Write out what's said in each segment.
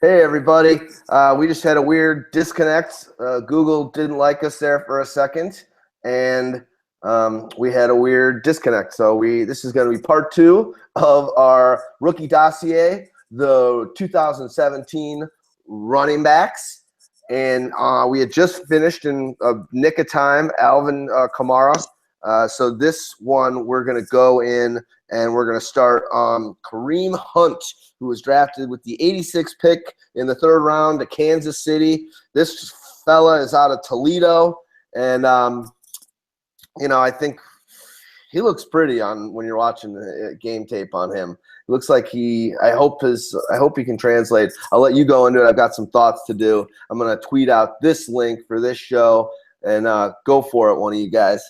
Hey, everybody. We just had a weird disconnect. Google didn't like us there for a second, and we had a weird disconnect. So this is going to be part two of our rookie dossier, the 2017 running backs. And we had just finished in a nick of time, Alvin Kamara. So this one, we're going to go in and we're going to start Kareem Hunt, who was drafted with the 86th pick in the third round to Kansas City. This fella is out of Toledo, and I think he looks pretty on when you're watching the game tape on him. It looks like I hope he can translate. I'll let you go into it. I've got some thoughts to do. I'm gonna tweet out this link for this show, and go for it, one of you guys.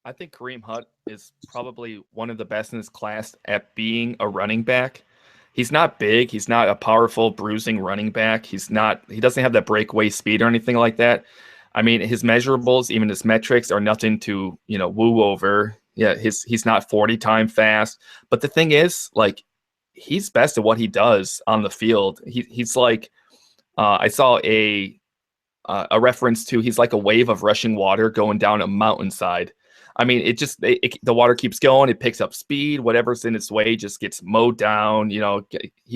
I think Kareem Hunt is probably one of the best in his class at being a running back. He's not big. He's not a powerful, bruising running back. He doesn't have that breakaway speed or anything like that. I mean, his measurables, even his metrics, are nothing to, woo over. Yeah, he's not 40 time fast. But the thing is, like, he's best at what he does on the field. He's like, I saw a reference to, he's like a wave of rushing water going down a mountainside. I mean, the water keeps going. It picks up speed. Whatever's in its way just gets mowed down. He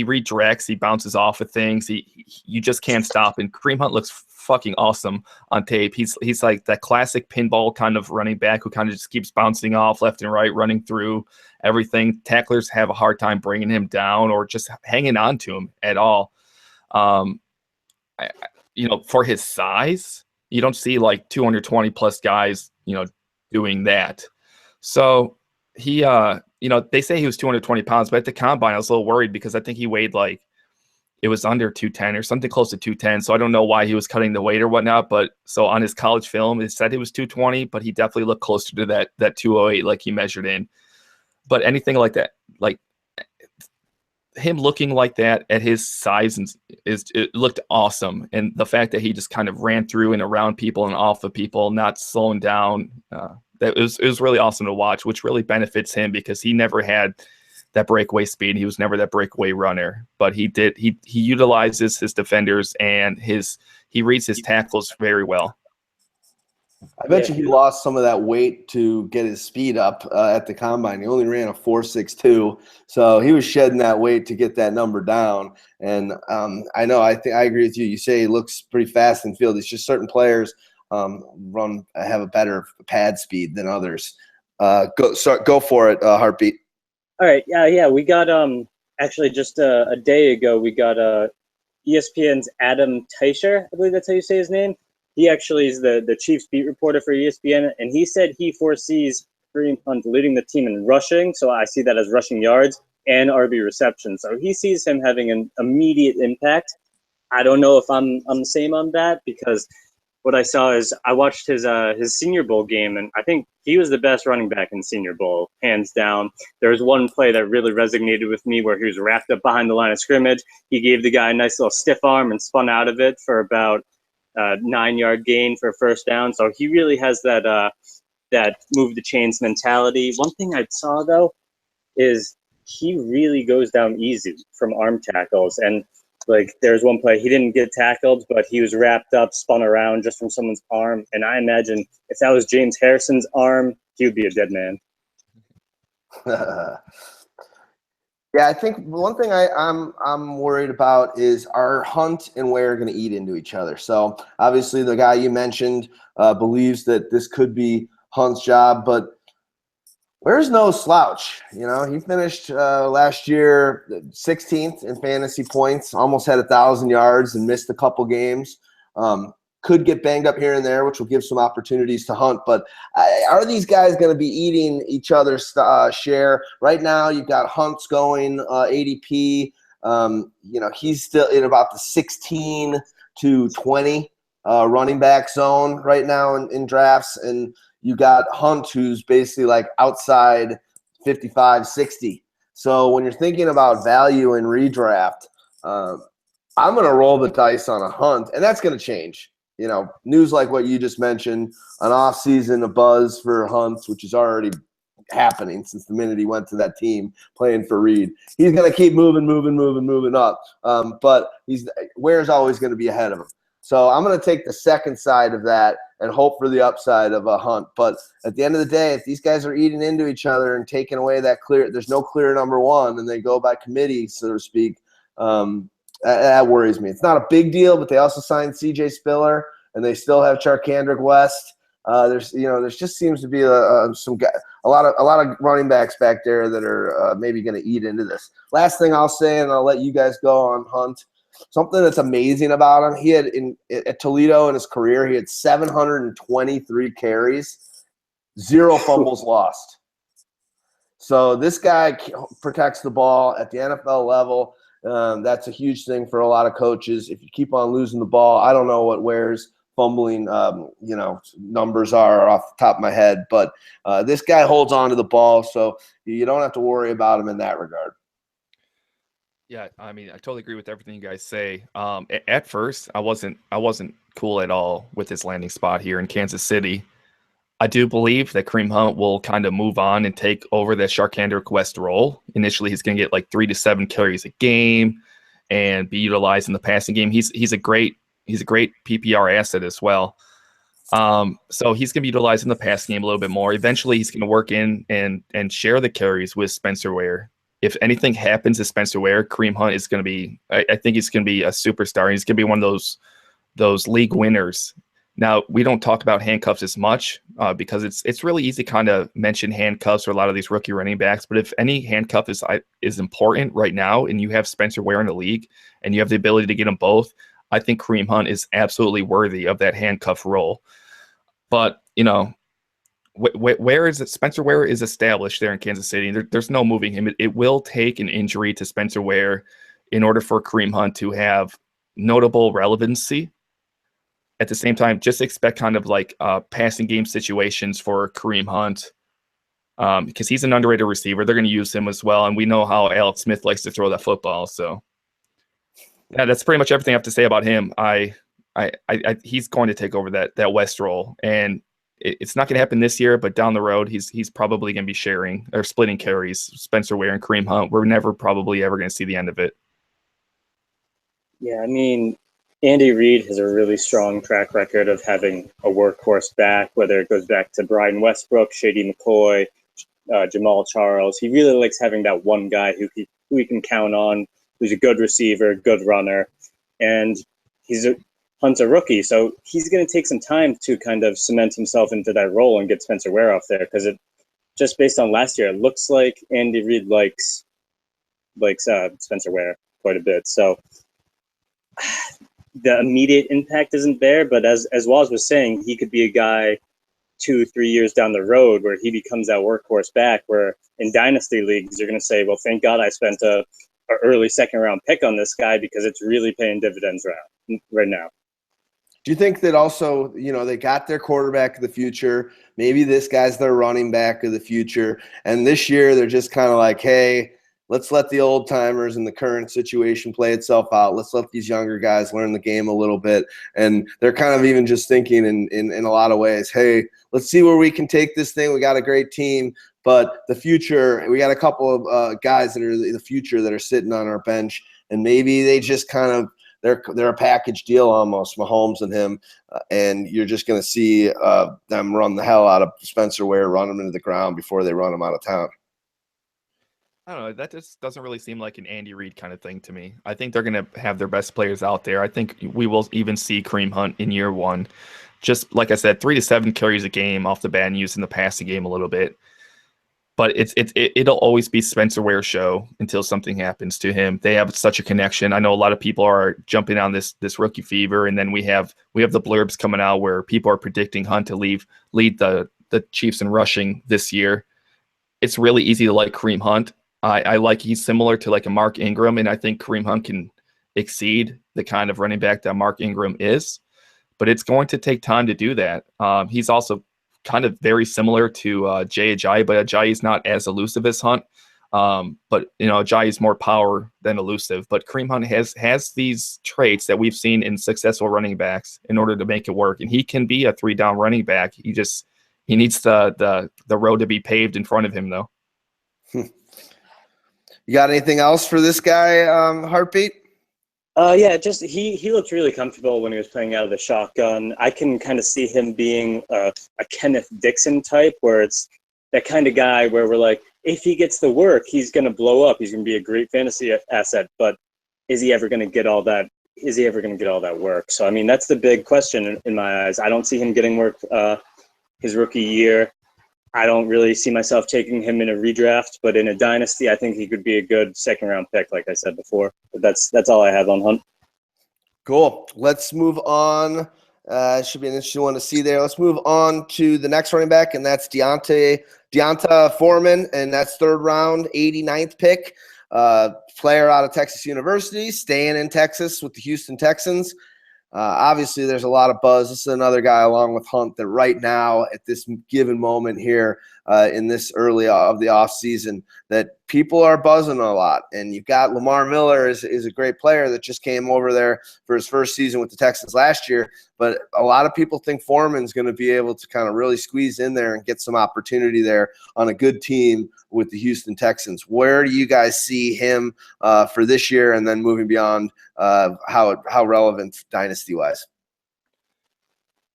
redirects. He bounces off of things. You just can't stop. And Kareem Hunt looks fucking awesome on tape. He's like that classic pinball kind of running back who kind of just keeps bouncing off left and right, running through everything. Tacklers have a hard time bringing him down or just hanging on to him at all. For his size, you don't see like 220 plus guys, doing that. So he, they say he was 220 pounds, but at the combine, I was a little worried because I think he weighed it was under 210 or something close to 210. So I don't know why he was cutting the weight or whatnot. But so on his college film, it said he was 220, but he definitely looked closer to that 208 like he measured in. But anything like that, like him looking like that at his size it looked awesome. And the fact that he just kind of ran through and around people and off of people, not slowing down, it was really awesome to watch, which really benefits him because he never had that breakaway speed. He was never that breakaway runner, but he utilizes his defenders and he reads his tackles very well. I bet you he lost some of that weight to get his speed up at the combine. He only ran a 4.62, so he was shedding that weight to get that number down. And I agree with you. You say he looks pretty fast in the field. It's just certain players have a better pad speed than others. Go for it, Heartbeat. All right, yeah. We got actually just a day ago. We got ESPN's Adam Teicher. I believe that's how you say his name. He actually is the Chiefs beat reporter for ESPN, and he said he foresees Kareem Hunt leading the team in rushing. So I see that as rushing yards and RB reception. So he sees him having an immediate impact. I don't know if I'm the same on that because what I saw is I watched his Senior Bowl game, and I think he was the best running back in Senior Bowl, hands down. There was one play that really resonated with me where he was wrapped up behind the line of scrimmage. He gave the guy a nice little stiff arm and spun out of it for about 9-yard gain for a first down. So he really has that move the chains mentality. One thing I saw though is he really goes down easy from arm tackles. And like there's one play he didn't get tackled, but he was wrapped up, spun around just from someone's arm. And I imagine if that was James Harrison's arm, he would be a dead man. Yeah, I think one thing I'm worried about is are Hunt and Ware going to eat into each other. So obviously the guy you mentioned believes that this could be Hunt's job, but Ware's no slouch. He finished last year 16th in fantasy points, almost had 1,000 yards and missed a couple games. Could get banged up here and there, which will give some opportunities to Hunt. But are these guys going to be eating each other's share? Right now, you've got Hunt's going ADP. He's still in about the 16 to 20 running back zone right now in drafts. And you got Hunt, who's basically like outside 55, 60. So when you're thinking about value in redraft, I'm going to roll the dice on a Hunt, and that's going to change. News like what you just mentioned, an off-season, a buzz for Hunt, which is already happening since the minute he went to that team playing for Reed. He's going to keep moving up. But Ware's always going to be ahead of him. So I'm going to take the second side of that and hope for the upside of a Hunt. But at the end of the day, if these guys are eating into each other and taking away there's no clear number one, and they go by committee, so to speak, that worries me. It's not a big deal, but they also signed C.J. Spiller, and they still have Charkandrick West. There just seems to be a lot of running backs back there that are maybe going to eat into this. Last thing I'll say, and I'll let you guys go on Hunt. Something that's amazing about him, he had at Toledo in his career, he had 723 carries, 0 fumbles lost. So this guy protects the ball at the NFL level. That's a huge thing for a lot of coaches. If you keep on losing the ball, I don't know what Ware's fumbling numbers are off the top of my head, but this guy holds on to the ball, so you don't have to worry about him in that regard. Yeah, I mean, I totally agree with everything you guys say. At first, I wasn't cool at all with his landing spot here in Kansas City. I do believe that Kareem Hunt will kind of move on and take over the Charkandrick West role. Initially, he's going to get like 3 to 7 carries a game and be utilized in the passing game. He's a great PPR asset as well. So he's going to be utilized in the passing game a little bit more. Eventually, he's going to work in and share the carries with Spencer Ware. If anything happens to Spencer Ware, Kareem Hunt is going to be – I think he's going to be a superstar. He's going to be one of those league winners. Now, we don't talk about handcuffs as much because it's really easy to kind of mention handcuffs for a lot of these rookie running backs. But if any handcuff is important right now and you have Spencer Ware in the league and you have the ability to get them both, I think Kareem Hunt is absolutely worthy of that handcuff role. But, Spencer Ware is established there in Kansas City. There's no moving him. It will take an injury to Spencer Ware in order for Kareem Hunt to have notable relevancy. At the same time, just expect kind of like passing game situations for Kareem Hunt because he's an underrated receiver. They're going to use him as well, and we know how Alex Smith likes to throw that football. So, yeah, that's pretty much everything I have to say about him. He's going to take over that West role, and it's not going to happen this year, but down the road, he's probably going to be sharing or splitting carries. Spencer Ware and Kareem Hunt. We're never probably ever going to see the end of it. Yeah, I mean, Andy Reid has a really strong track record of having a workhorse back, whether it goes back to Brian Westbrook, Shady McCoy, Jamal Charles. He really likes having that one guy who he can count on, who's a good receiver, good runner, and Hunt's a rookie, so he's going to take some time to kind of cement himself into that role and get Spencer Ware off there, because just based on last year, it looks like Andy Reid likes Spencer Ware quite a bit. So the immediate impact isn't there, but as Waz was saying, he could be a guy 2-3 years down the road where he becomes that workhorse back, where in dynasty leagues, you're going to say, well, thank God I spent a early second-round pick on this guy because it's really paying dividends right now. Do you think that also, they got their quarterback of the future, maybe this guy's their running back of the future, and this year they're just kind of like, hey, let's let the old timers in the current situation play itself out. Let's let these younger guys learn the game a little bit. And they're kind of even just thinking in a lot of ways, hey, let's see where we can take this thing. We got a great team, but the future, we got a couple of guys that are the future that are sitting on our bench, and maybe they just kind of, they're a package deal almost, Mahomes and him, and you're just going to see them run the hell out of Spencer Ware, run him into the ground before they run him out of town. I don't know. That just doesn't really seem like an Andy Reid kind of thing to me. I think they're going to have their best players out there. I think we will even see Kareem Hunt in year one. Just like I said, 3 to 7 carries a game off the bat and using the passing game a little bit. But it'll always be Spencer Ware's show until something happens to him. They have such a connection. I know a lot of people are jumping on this rookie fever, and then we have the blurbs coming out where people are predicting Hunt to lead the Chiefs in rushing this year. It's really easy to like Kareem Hunt. I like he's similar to like a Mark Ingram, and I think Kareem Hunt can exceed the kind of running back that Mark Ingram is. But it's going to take time to do that. He's also kind of very similar to Jay Ajayi, but Ajayi is not as elusive as Hunt. But Ajayi is more power than elusive. But Kareem Hunt has these traits that we've seen in successful running backs in order to make it work. And he can be a 3-down running back. He needs the road to be paved in front of him, though. You got anything else for this guy, Heartbeat? Yeah, just he looked really comfortable when he was playing out of the shotgun. I can kind of see him being a Kenneth Dixon type, where it's that kind of guy where we're like, if he gets the work, he's going to blow up. He's going to be a great fantasy asset, but is he ever going to get all that? Is he ever going to get all that work? So, I mean, that's the big question in my eyes. I don't see him getting work his rookie year. I don't really see myself taking him in a redraft, but in a dynasty, I think he could be a good second-round pick, like I said before. But that's all I have on Hunt. Cool. Let's move on. Should be an interesting one to see there. Let's move on to the next running back, and that's Deonta Foreman, and that's third round, 89th pick. Player out of Texas University, staying in Texas with the Houston Texans. Obviously, there's a lot of buzz. This is another guy along with Hunt that right now at this given moment here in this early of the offseason that people are buzzing a lot. And you've got Lamar Miller is a great player that just came over there for his first season with the Texans last year. But a lot of people think Foreman's going to be able to kind of really squeeze in there and get some opportunity there on a good team with the Houston Texans. Where do you guys see him for this year and then moving beyond how relevant dynasty-wise?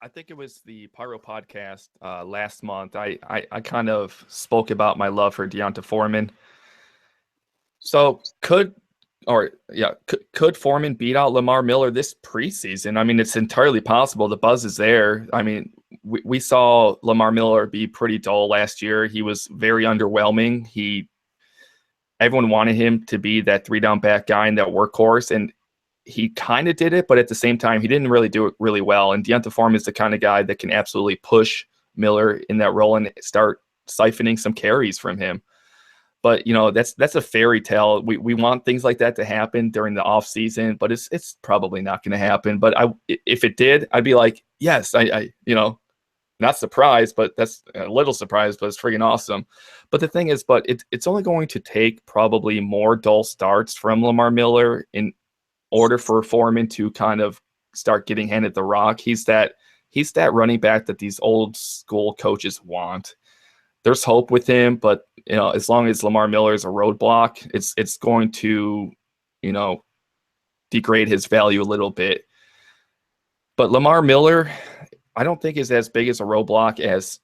I think it was the Pyro podcast last month. I kind of spoke about my love for Deonta Foreman. So could Foreman beat out Lamar Miller this preseason? I mean, it's entirely possible. The buzz is there. I mean, we saw Lamar Miller be pretty dull last year. He was very underwhelming. Everyone wanted him to be that 3-down back guy in that workhorse, and he kind of did it, but at the same time, he didn't really do it really well. And Deonta Foreman is the kind of guy that can absolutely push Miller in that role and start siphoning some carries from him. But, that's a fairy tale. We want things like that to happen during the off season, but it's probably not going to happen. But if it did, I'd be like, yes, I not surprised, but that's a little surprised, but it's freaking awesome. But the thing is, it's only going to take probably more dull starts from Lamar Miller in order for Foreman to kind of start getting handed the rock. He's that running back that these old school coaches want. There's hope with him, but as long as Lamar Miller is a roadblock, it's going to, degrade his value a little bit. But Lamar Miller, I don't think is as big as a roadblock as,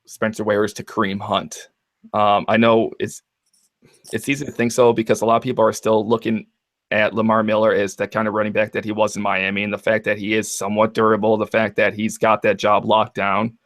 Spencer Ware is to Kareem Hunt. I know it's easy to think so because a lot of people are still looking at Lamar Miller as that kind of running back that he was in Miami, and the fact that he is somewhat durable, the fact that he's got that job locked down.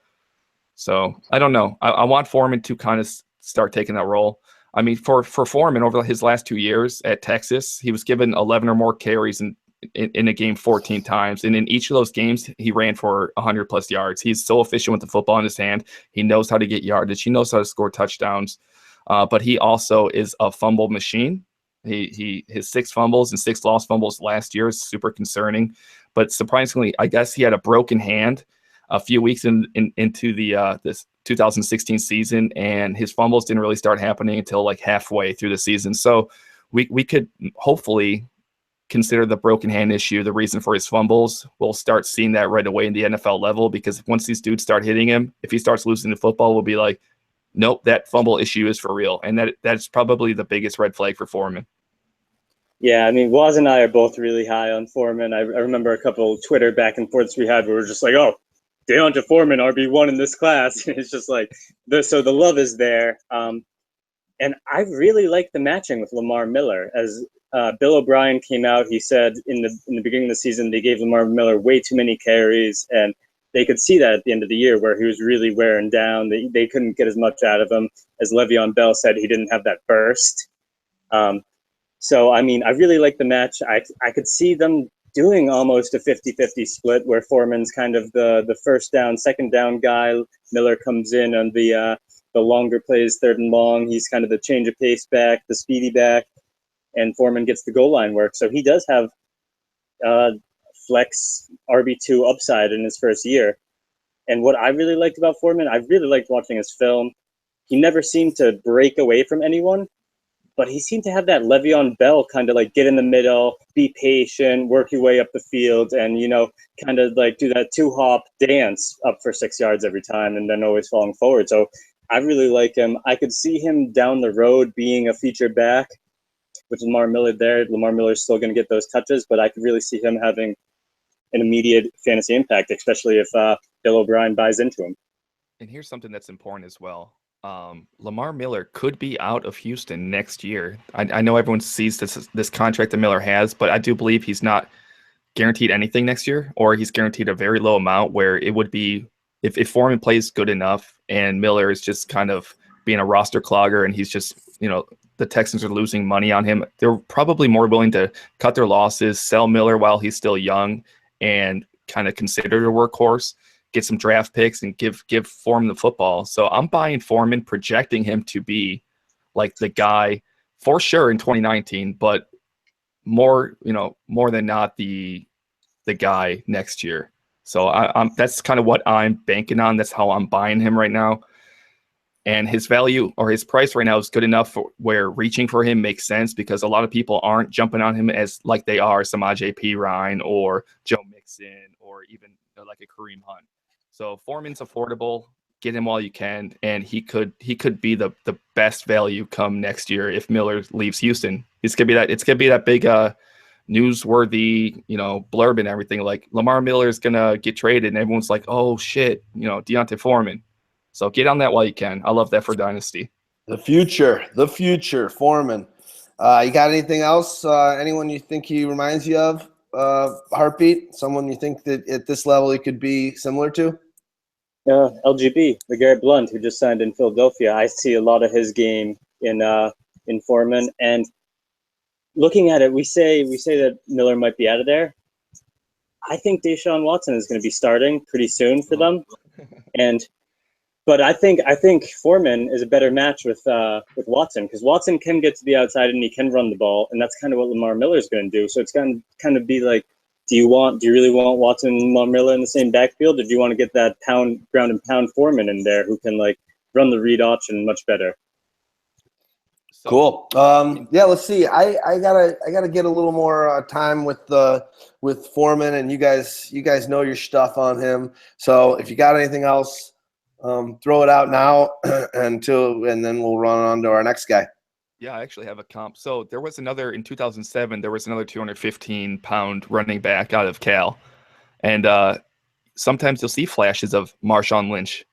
So I don't know. I want Foreman to kind of start taking that role. I mean, for Foreman over his last 2 years at Texas, he was given 11 or more carries in a game 14 times. And in each of those games, he ran for 100+ yards. He's so efficient with the football in his hand. He knows how to get yardage. He knows how to score touchdowns. But he also is a fumble machine. His 6 fumbles and 6 lost fumbles last year is super concerning. But surprisingly, I guess he had a broken hand a few weeks into this 2016 season, and his fumbles didn't really start happening until like halfway through the season. So we could hopefully consider the broken hand issue the reason for his fumbles. We'll start seeing that right away in the NFL level, because once these dudes start hitting him, if he starts losing the football, we'll be like, nope, that fumble issue is for real. And that's probably the biggest red flag for Foreman. Yeah, I mean, Waz and I are both really high on Foreman. I remember a couple Twitter back and forths we had where we were just like, oh, Deonta Foreman, RB1 in this class. It's just like, so the love is there. And I really like the matching with Lamar Miller. As Bill O'Brien came out, he said in the beginning of the season, they gave Lamar Miller way too many carries, and they could see that at the end of the year where he was really wearing down. They couldn't get as much out of him. As Le'Veon Bell said, he didn't have that burst. So, I mean, I really like the match. I could see them doing almost a 50-50 split where Foreman's kind of the first down, second down guy. Miller comes in on the longer plays, third and long. He's kind of the change of pace back, the speedy back, and Foreman gets the goal line work. So he does have flex RB2 upside in his first year. And what I really liked about Foreman, I really liked watching his film. He never seemed to break away from anyone. but he seemed to have that Le'Veon Bell kind of like get in the middle, be patient, work your way up the field, and kind of like do that 2-hop dance up for 6 yards every time, and then always falling forward. So I really like him. I could see him down the road being a feature back with Lamar Miller there. Lamar Miller's still going to get those touches, but I could really see him having an immediate fantasy impact, especially if Bill O'Brien buys into him. And here's something that's important as well. Lamar Miller could be out of Houston next year. I know everyone sees this contract that Miller has, but I do believe he's not guaranteed anything next year, or he's guaranteed a very low amount where it would be if Foreman plays good enough and Miller is just kind of being a roster clogger and he's just, the Texans are losing money on him, they're probably more willing to cut their losses, sell Miller while he's still young, and kind of consider a workhorse, get some draft picks, and give Foreman the football. So I'm buying Foreman, projecting him to be like the guy for sure in 2019, but more than not the guy next year. So I'm that's kind of what I'm banking on. That's how I'm buying him right now. And his value or his price right now is good enough for where reaching for him makes sense, because a lot of people aren't jumping on him as like they are Samaje Perine or Joe Mixon or even like a Kareem Hunt. So Foreman's affordable. Get him while you can, and he could be the best value come next year if Miller leaves Houston. It's gonna be that big newsworthy blurb and everything. Like Lamar Miller is gonna get traded, and everyone's like, oh shit, Deontay Foreman. So get on that while you can. I love that for Dynasty. The future, Foreman. You got anything else? Anyone you think he reminds you of? Heartbeat? Someone you think that at this level he could be similar to? LGB, LeGarrette Blount, who just signed in Philadelphia. I see a lot of his game in Foreman. And looking at it, we say that Miller might be out of there. I think Deshaun Watson is going to be starting pretty soon for them, but I think Foreman is a better match with Watson, because Watson can get to the outside and he can run the ball, and that's kind of what Lamar Miller is going to do. So it's going to kind of be like, do you really want Watson and Lamar Miller in the same backfield, or do you want to get that ground and pound Foreman in there who can like run the read option much better? So, cool. Yeah, let's see. I gotta get a little more time with Foreman, and you guys know your stuff on him. So if you got anything else, throw it out now and then we'll run on to our next guy. Yeah, I actually have a comp. So there was another in 2007. There was another 215-pound running back out of Cal, and sometimes you'll see flashes of Marshawn Lynch.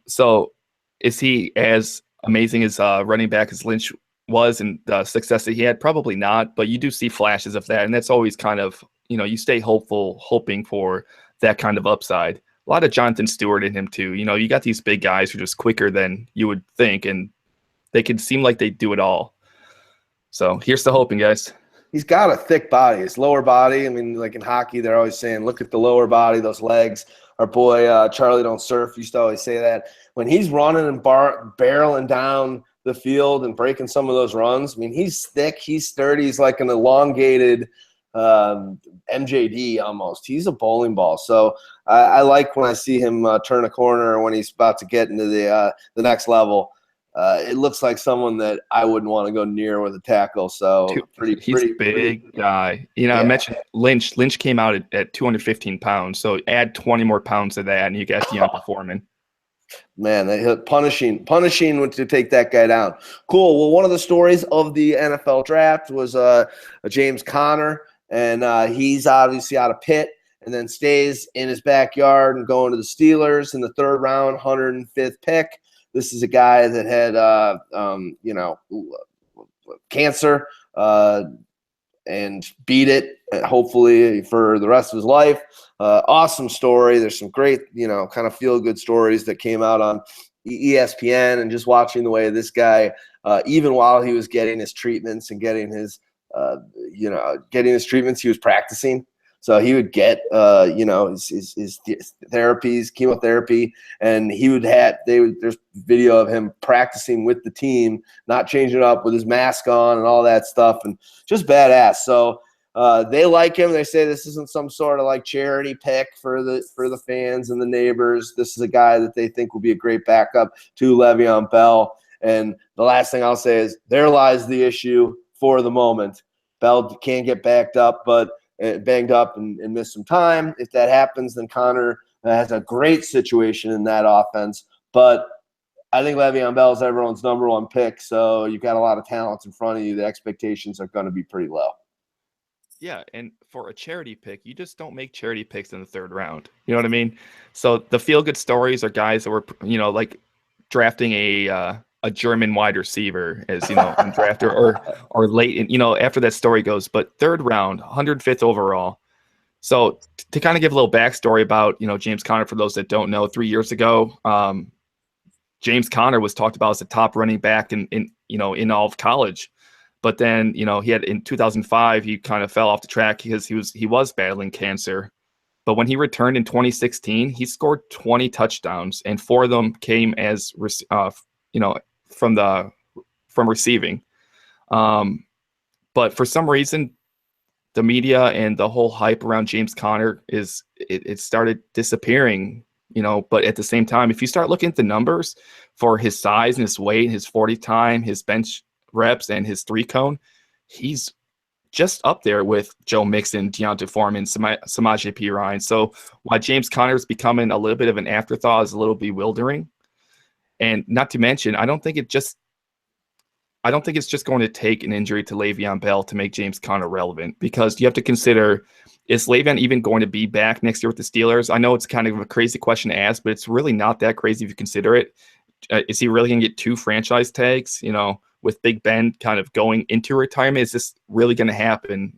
So is he as amazing as running back as Lynch was, and the success that he had? Probably not, but you do see flashes of that, and that's always kind of you stay hoping for that kind of upside. A lot of Jonathan Stewart in him too. You got these big guys who are just quicker than you would think, and they can seem like they do it all. So here's the hoping, guys. He's got a thick body. His lower body, I mean, like in hockey, they're always saying, look at the lower body, those legs. Our boy Charlie Don't Surf used to always say that. When he's running and barreling down the field and breaking some of those runs, I mean, he's thick, he's sturdy, he's like an elongated MJD almost. He's a bowling ball. So I like when I see him turn a corner when he's about to get into the next level. It looks like someone that I wouldn't want to go near with a tackle. So he's a big guy. I mentioned Lynch. Lynch came out at 215 pounds. So add 20 more pounds to that, and you got Deontay Foreman. Man, they punishing to take that guy down. Cool. Well, one of the stories of the NFL draft was James Conner, and he's obviously out of Pitt, and then stays in his backyard and going to the Steelers in the 3rd round, 105th pick. This is a guy that had, cancer and beat it, hopefully, for the rest of his life. Awesome story. There's some great, kind of feel-good stories that came out on ESPN, and just watching the way this guy, even while he was getting his treatments and getting his treatments, he was practicing. So he would get, his therapies, chemotherapy, and there's video of him practicing with the team, not changing up with his mask on and all that stuff, and just badass. So they like him. They say this isn't some sort of like charity pick for the fans and the neighbors. This is a guy that they think will be a great backup to Le'Veon Bell. And the last thing I'll say is there lies the issue for the moment. Bell can get banged up and miss some time. If that happens, then Connor has a great situation in that offense. But I think Le'Veon Bell is everyone's number one pick, so you've got a lot of talents in front of you. The expectations are going to be pretty low. Yeah, and for a charity pick, you just don't make charity picks in the third round. You know what I mean? So the feel-good stories are guys that were, like drafting a German wide receiver as, undrafted or late, and after that story goes. But third round, 105th overall. So to kind of give a little backstory about, James Conner, for those that don't know, 3 years ago, James Conner was talked about as the top running back in all of college. But then, he had in 2005, he kind of fell off the track because he was battling cancer. But when he returned in 2016, he scored 20 touchdowns, and 4 of them came as from receiving. But for some reason, the media and the whole hype around James Conner it started disappearing. But at the same time, if you start looking at the numbers for his size and his weight, his 40 time, his bench reps, and his 3-cone, he's just up there with Joe Mixon, Deontay Foreman, Samaje Perine. So while James Conner is becoming a little bit of an afterthought, is a little bewildering. And not to mention, I don't think it's just going to take an injury to Le'Veon Bell to make James Conner relevant, because you have to consider, is Le'Veon even going to be back next year with the Steelers? I know it's kind of a crazy question to ask, but it's really not that crazy if you consider it. Is he really going to get 2 franchise tags, with Big Ben kind of going into retirement? Is this really going to happen?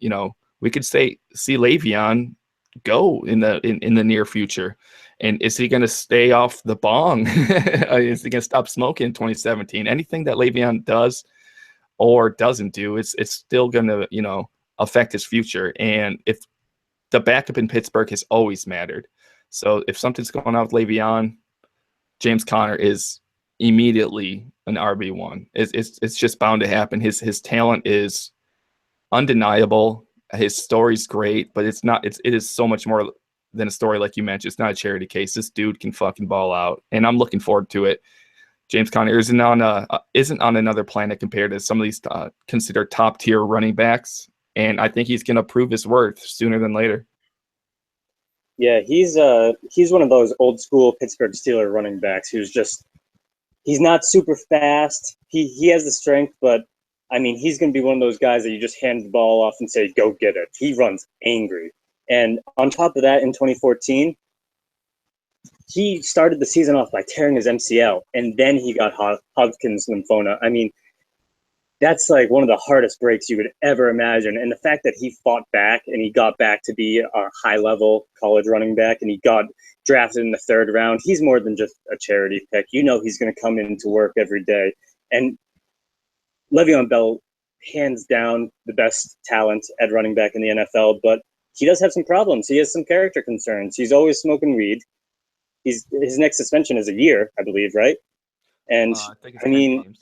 We could see Le'Veon go in the near future. And is he going to stay off the bong? Is he going to stop smoking in 2017? Anything that Le'Veon does or doesn't do, it's still going to, affect his future. And if the backup in Pittsburgh has always mattered. So if something's going on with Le'Veon, James Conner is immediately an RB1. It's just bound to happen. His talent is undeniable. His story's great, but it is so much more than a story, like you mentioned. It's not a charity case. This dude can fucking ball out, and I'm looking forward to it. James Conner isn't on another planet compared to some of these considered top tier running backs, and I think he's going to prove his worth sooner than later. Yeah, he's one of those old school Pittsburgh Steelers running backs who's just, he's not super fast. He has the strength, but I mean, he's going to be one of those guys that you just hand the ball off and say, go get it. He runs angry. And on top of that, in 2014, he started the season off by tearing his MCL, and then he got Hodgkin's lymphoma. I mean, that's like one of the hardest breaks you could ever imagine. And the fact that he fought back and he got back to be a high-level college running back, and he got drafted in the 3rd round, he's more than just a charity pick. He's going to come into work every day. And Le'Veon Bell, hands down, the best talent at running back in the NFL, but he does have some problems. He has some character concerns. He's always smoking weed. His next suspension is a year, I believe, right? And I mean,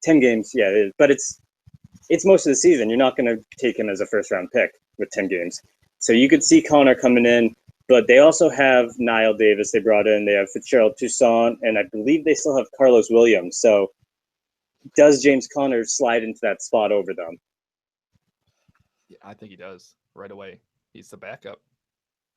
10 games, yeah, but it's most of the season. You're not going to take him as a 1st-round pick with 10 games. So you could see Connor coming in, but they also have Niall Davis they brought in. They have Fitzgerald Toussaint, and I believe they still have Carlos Williams. So does James Conner slide into that spot over them? Yeah, I think he does right away. He's the backup.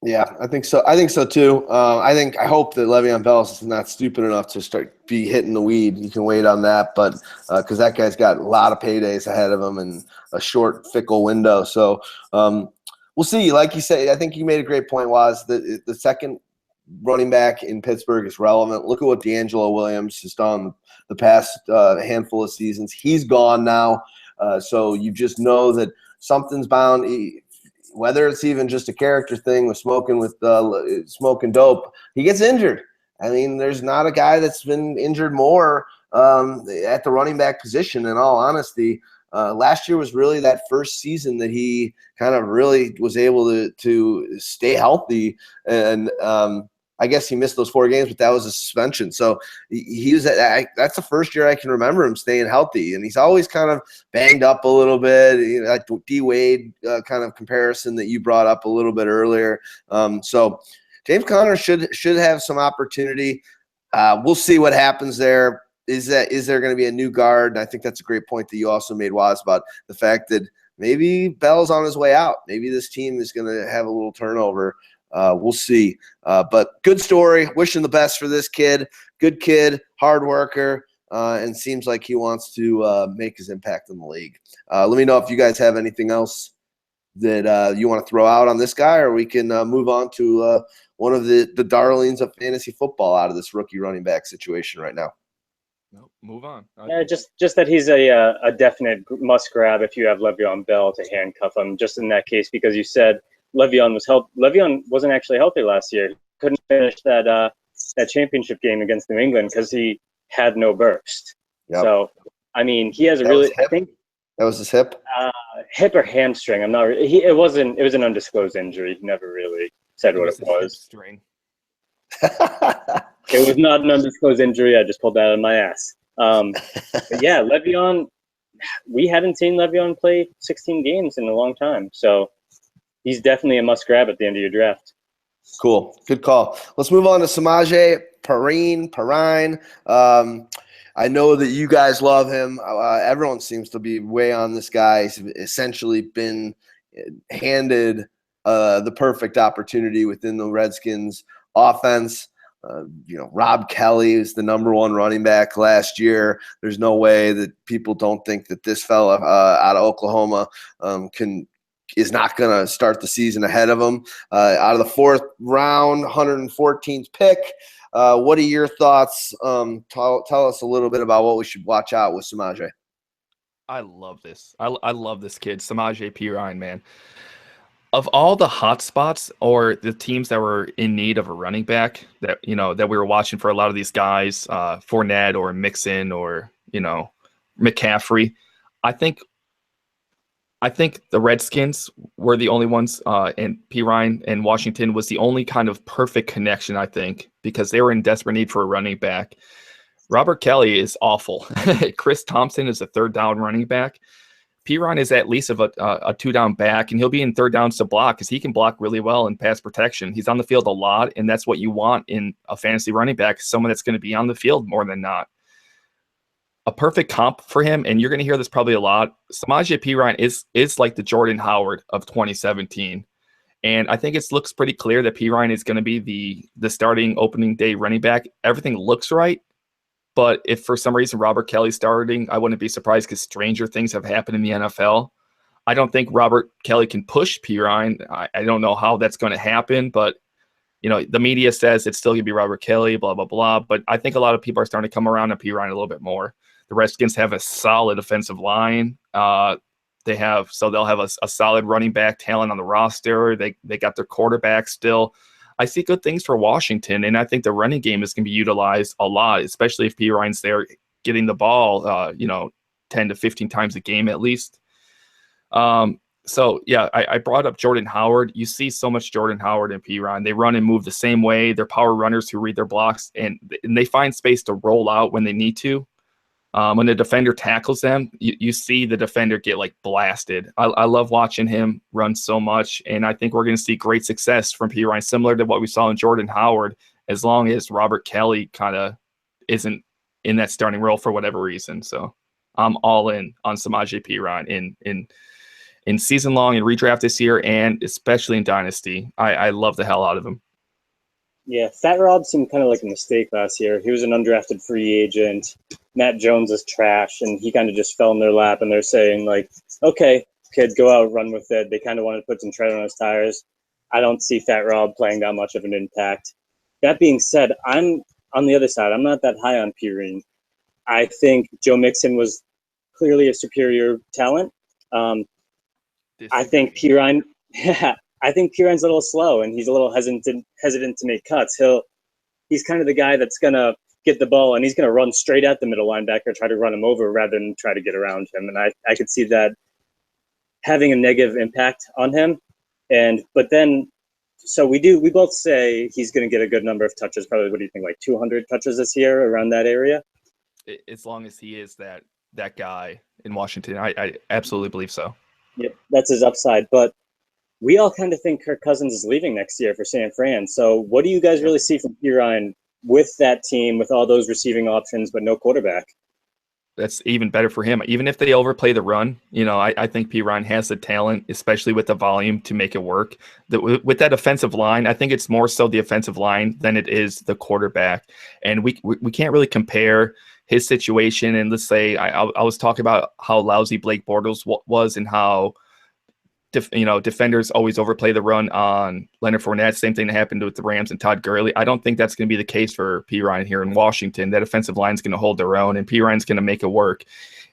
Yeah, I think so. I think so too. I hope that Le'Veon Bell is not stupid enough to be hitting the weed. You can wait on that, but because that guy's got a lot of paydays ahead of him and a short, fickle window. So we'll see. Like you said, I think you made a great point. Was that the second running back in Pittsburgh is relevant? Look at what D'Angelo Williams has done the past handful of seasons. He's gone now, so you just know that something's bound. Whether it's even just a character thing with smoking dope, he gets injured. I mean, there's not a guy that's been injured more at the running back position, in all honesty. Last year was really that first season that he kind of really was able to stay healthy. And I guess he missed those 4 games, but that was a suspension. So he was that's the first year I can remember him staying healthy. And he's always kind of banged up a little bit, like D Wade kind of comparison that you brought up a little bit earlier. So James Conner should have some opportunity. We'll see what happens there. is there going to be a new guard? And I think that's a great point that you also made, Waz, about the fact that maybe Bell's on his way out. Maybe this team is going to have a little turnover. We'll see. But good story. Wishing the best for this kid. Good kid, hard worker, and seems like he wants to make his impact in the league. Let me know if you guys have anything else that you want to throw out on this guy, or we can move on to one of the darlings of fantasy football out of this rookie running back situation right now. No, move on. Yeah, just that he's a definite must grab if you have Le'Veon Bell to handcuff him. Just in that case, because you said Le'Veon wasn't actually healthy last year. Couldn't finish that championship game against New England because he had no burst. Yep. So, I mean, he has I think that was his hip. Hip or hamstring. I'm not. It was an undisclosed injury. He never really said what it was. String. It was not an undisclosed injury. I just pulled that out of my ass. But yeah, Le'Veon. We haven't seen Le'Veon play 16 games in a long time, so he's definitely a must grab at the end of your draft. Cool. Good call. Let's move on to Samaje Perine. I know that you guys love him. Everyone seems to be way on this guy. He's essentially been handed the perfect opportunity within the Redskins offense. Rob Kelly is the number one running back last year. There's no way that people don't think that this fella out of Oklahoma is not going to start the season ahead of him. Out of the fourth round, 114th pick. What are your thoughts? Tell us a little bit about what we should watch out with Samaje. I love this. I love this kid, Samaje Perine, man. Of all the hot spots or the teams that were in need of a running back that we were watching for a lot of these guys, Fournette or Mixon or McCaffrey, I think the Redskins were the only ones, and Perine and Washington was the only kind of perfect connection, I think, because they were in desperate need for a running back. Robert Kelly is awful. Chris Thompson is a third down running back. Perine is at least of a two-down back, and he'll be in third downs to block because he can block really well in pass protection. He's on the field a lot, and that's what you want in a fantasy running back, someone that's going to be on the field more than not. A perfect comp for him, and you're going to hear this probably a lot, Samaje Perine is like the Jordan Howard of 2017. And I think it looks pretty clear that Perine is going to be the starting opening day running back. Everything looks right. But if for some reason Robert Kelly's starting, I wouldn't be surprised because stranger things have happened in the NFL. I don't think Robert Kelly can push Perine. I don't know how that's going to happen, but the media says it's still going to be Robert Kelly, blah, blah, blah. But I think a lot of people are starting to come around on Perine a little bit more. The Redskins have a solid offensive line. They'll have a solid running back talent on the roster. They got their quarterback still. I see good things for Washington, and I think the running game is going to be utilized a lot, especially if Perine's there getting the ball, 10 to 15 times a game at least. So, yeah, I brought up Jordan Howard. You see so much Jordan Howard and Perine. They run and move the same way. They're power runners who read their blocks, and they find space to roll out when they need to. When the defender tackles them, you see the defender get blasted. I love watching him run so much, and I think we're going to see great success from Perine, similar to what we saw in Jordan Howard, as long as Robert Kelly kind of isn't in that starting role for whatever reason. So I'm all in on Samaje Perine in season long and redraft this year, and especially in Dynasty. I love the hell out of him. Yeah, Fat Rob seemed kind of like a mistake last year. He was an undrafted free agent. Matt Jones is trash, and he kind of just fell in their lap, and they're saying, okay, kid, go out, run with it. They kind of wanted to put some tread on his tires. I don't see Fat Rob playing that much of an impact. That being said, I'm on the other side. I'm not that high on Perine. I think Joe Mixon was clearly a superior talent. I think Perine I think Perine's a little slow, and he's a little hesitant to make cuts. He's kind of the guy that's going to get the ball, and he's going to run straight at the middle linebacker, try to run him over rather than try to get around him. And I could see that having a negative impact on him. But then, so we both say he's going to get a good number of touches, probably, what do you think, 200 touches this year, around that area? As long as he is that guy in Washington, I absolutely believe so. Yep, that's his upside. But we all kind of think Kirk Cousins is leaving next year for San Fran. So what do you guys really see from Perine with that team with all those receiving options, but no quarterback. That's even better for him. Even if they overplay the run, I think Pirine has the talent, especially with the volume, to make it work. With that offensive line, I think it's more so the offensive line than it is the quarterback. And we can't really compare his situation. And let's say I was talking about how lousy Blake Bortles was and how defenders always overplay the run on Leonard Fournette. Same thing that happened with the Rams and Todd Gurley. I don't think that's going to be the case for Pirine here in Washington. That offensive line is going to hold their own, and Pirine's going to make it work.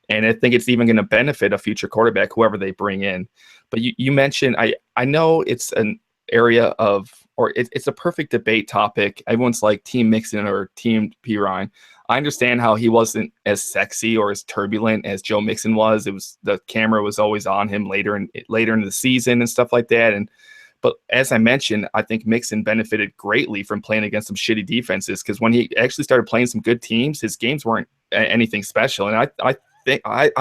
And I think it's even going to benefit a future quarterback, whoever they bring in. But you mentioned, I know it's an area of, or it's a perfect debate topic. Everyone's like Team Mixon or Team Pirine. I understand how he wasn't as sexy or as turbulent as Joe Mixon was. It was the camera was always on him later in the season and stuff like that. But as I mentioned, I think Mixon benefited greatly from playing against some shitty defenses, because when he actually started playing some good teams, his games weren't anything special. And I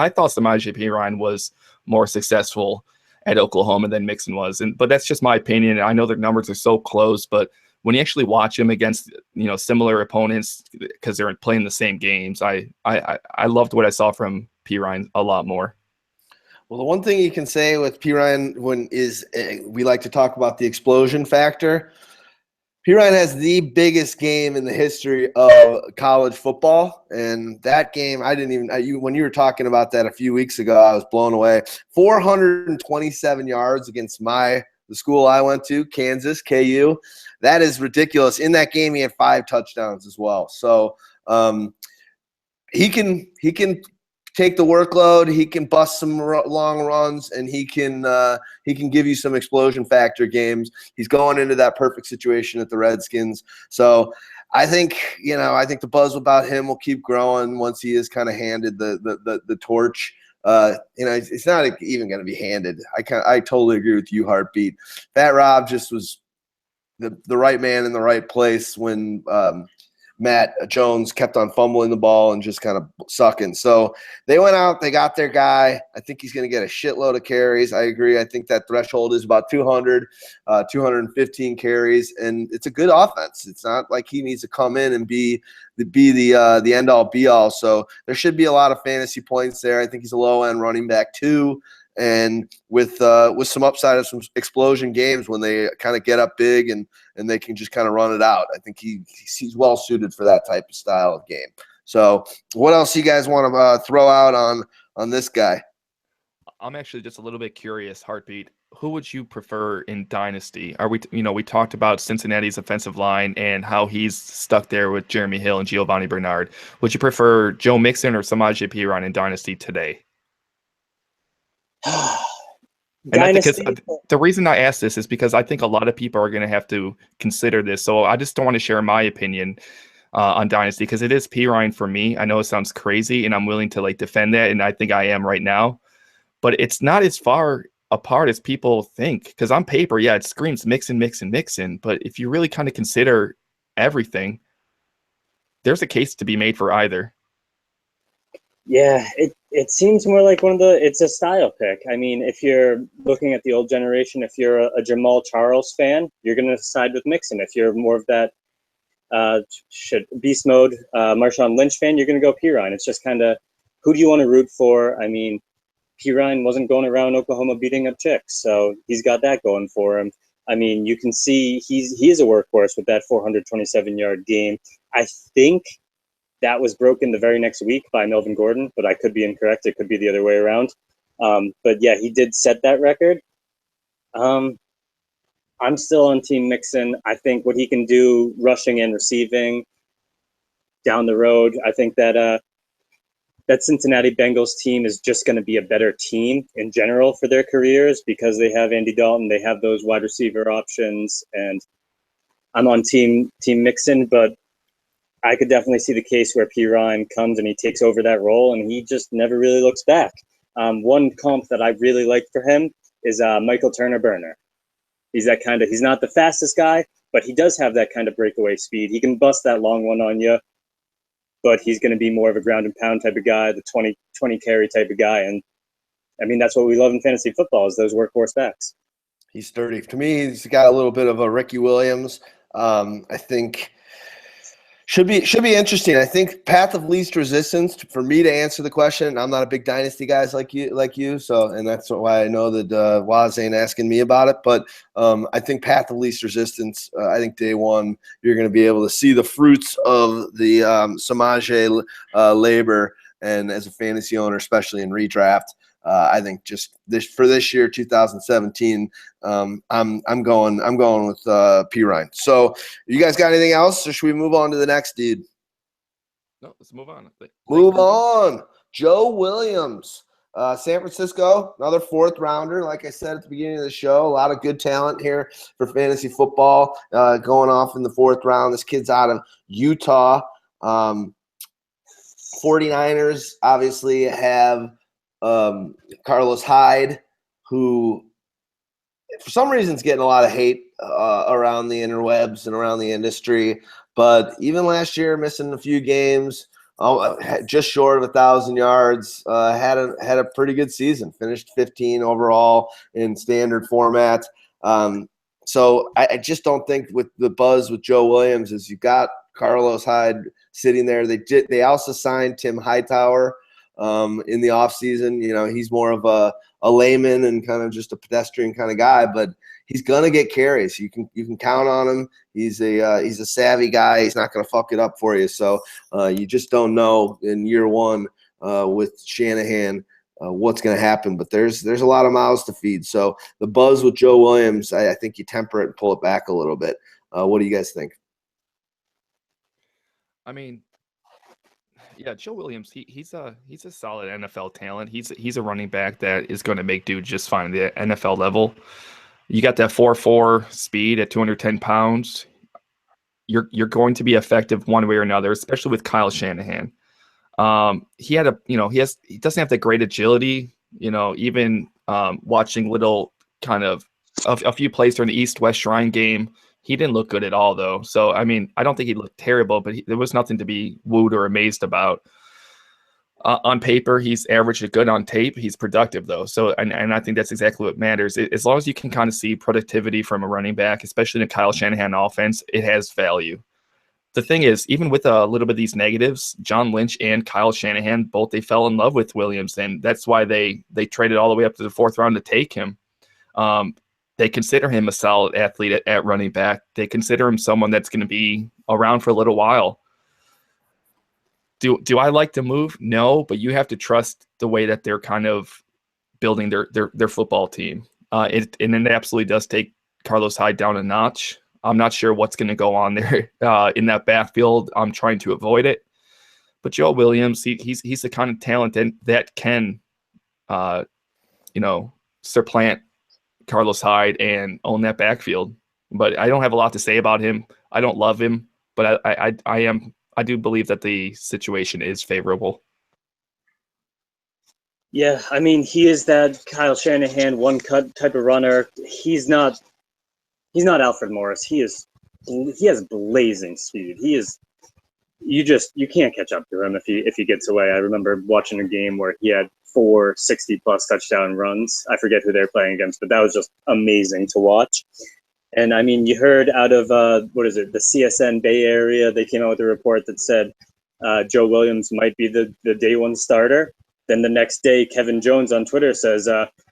thought Samaje Perine was more successful at Oklahoma than Mixon was. But that's just my opinion. I know their numbers are so close, but when you actually watch him against similar opponents, because they're playing the same games, I loved what I saw from Pirine a lot more. Well, the one thing you can say with Pirine we like to talk about the explosion factor. Pirine has the biggest game in the history of college football, and that game when you were talking about that a few weeks ago, I was blown away. 427 yards against the school I went to, Kansas, KU. That is ridiculous. In that game, he had 5 touchdowns as well. So he can take the workload. He can bust some long runs, and he can give you some explosion factor games. He's going into that perfect situation at the Redskins. So I think the buzz about him will keep growing once he is kind of handed the torch. It's not even going to be handed. I totally agree with you, Heartbeat. Fat Rob just was the right man in the right place when Matt Jones kept on fumbling the ball and just kind of sucking. So they went out, they got their guy. I think he's going to get a shitload of carries. I agree. I think that threshold is about 215 carries, and it's a good offense. It's not like he needs to come in and be the end all be all. So there should be a lot of fantasy points there. I think he's a low end running back too. And with some upside of some explosion games when they kind of get up big and they can just kind of run it out. I think he's well suited for that type of style of game. So what else you guys want to throw out on this guy? I'm actually just a little bit curious, Heartbeat. Who would you prefer in Dynasty? We talked about Cincinnati's offensive line and how he's stuck there with Jeremy Hill and Giovanni Bernard. Would you prefer Joe Mixon or Samaje Perine in Dynasty today? The reason I ask this is because I think a lot of people are going to have to consider this. So I just don't want to share my opinion on Dynasty, because it is Pirine for me. I know it sounds crazy, and I'm willing to defend that, and I think I am right now. But it's not as far apart as people think, because on paper, yeah, it screams Mixon. But if you really kind of consider everything, there's a case to be made for either. Yeah, it seems more like it's a style pick. I mean, if you're looking at the old generation, if you're a Jamal Charles fan, you're going to side with Mixon. If you're more of that beast mode Marshawn Lynch fan, you're going to go Pirine. It's just kind of, who do you want to root for? I mean, Pirine wasn't going around Oklahoma beating up chicks, so he's got that going for him. I mean, you can see he is a workhorse with that 427-yard game. I think that was broken the very next week by Melvin Gordon, but I could be incorrect. It could be the other way around. But yeah, he did set that record. I'm still on Team Mixon. I think what he can do rushing and receiving down the road, I think that that Cincinnati Bengals team is just going to be a better team in general for their careers, because they have Andy Dalton, they have those wide receiver options, and I'm on Team Mixon, but I could definitely see the case where Pirine comes and he takes over that role, and he just never really looks back. One comp that I really like for him is Michael Turner-Burner. He's not the fastest guy, but he does have that kind of breakaway speed. He can bust that long one on you, but he's going to be more of a ground and pound type of guy, the 20 carry type of guy. And I mean, that's what we love in fantasy football, is those workhorse backs. He's sturdy. To me, he's got a little bit of a Ricky Williams. I think Should be interesting. I think path of least resistance for me to answer the question. I'm not a big dynasty guys like you. So, and that's why I know that Waz ain't asking me about it. But I think path of least resistance. I think day one you're going to be able to see the fruits of the Samaj labor, and as a fantasy owner, especially in redraft. I think just this year, 2017, I'm going with Pyro. So, you guys got anything else, or should we move on to the next dude? No, let's move on. Move on. Joe Williams, San Francisco, another fourth rounder. Like I said at the beginning of the show, a lot of good talent here for fantasy football going off in the fourth round. This kid's out of Utah. 49ers obviously have Carlos Hyde, who for some reason is getting a lot of hate around the interwebs and around the industry. But even last year, missing a few games, just short of 1,000 yards, had a pretty good season. Finished 15 overall in standard format. So I just don't think with the buzz with Joe Williams is you got Carlos Hyde sitting there. They also signed Tim Hightower in the offseason. You know, he's more of a layman and kind of just a pedestrian kind of guy, but he's gonna get carries. You can count on him. He's a savvy guy. He's not gonna fuck it up for you. So you just don't know in year one with Shanahan what's gonna happen. But there's a lot of mouths to feed. So the buzz with Joe Williams, I think you temper it and pull it back a little bit. What do you guys think? I mean, yeah, Joe Williams, he's a solid NFL talent. He's a running back that is going to make dude just fine at the NFL level. You got that 4.4 speed at 210 pounds. You're going to be effective one way or another, especially with Kyle Shanahan. He doesn't have that great agility. You know, even watching little kind of a few plays during the East-West Shrine game, he didn't look good at all, though. So, I mean, I don't think he looked terrible, but there was nothing to be wooed or amazed about. On paper, he's average to good. On tape, he's productive, though. So, and I think that's exactly what matters. As long as you can kind of see productivity from a running back, especially in a Kyle Shanahan offense, it has value. The thing is, even with a little bit of these negatives, John Lynch and Kyle Shanahan, they fell in love with Williams, and that's why they traded all the way up to the fourth round to take him. They consider him a solid athlete at running back. They consider him someone that's going to be around for a little while. Do I like the move? No, but you have to trust the way that they're kind of building their football team. And it absolutely does take Carlos Hyde down a notch. I'm not sure what's going to go on there in that backfield. I'm trying to avoid it. But Joe Williams, he's the kind of talent that can, supplant Carlos Hyde and own that backfield. But I don't have a lot to say about him. I don't love him, but I do believe that the situation is favorable. Yeah, I mean, he is that Kyle Shanahan one-cut type of runner. He's not Alfred Morris. He has blazing speed. You can't catch up to him if he gets away. I remember watching a game where he had 4 60-plus touchdown runs. I forget who they're playing against, but that was just amazing to watch. And I mean, you heard out of the CSN Bay Area, they came out with a report that said Joe Williams might be the day one starter. Then the next day, Kevin Jones on Twitter says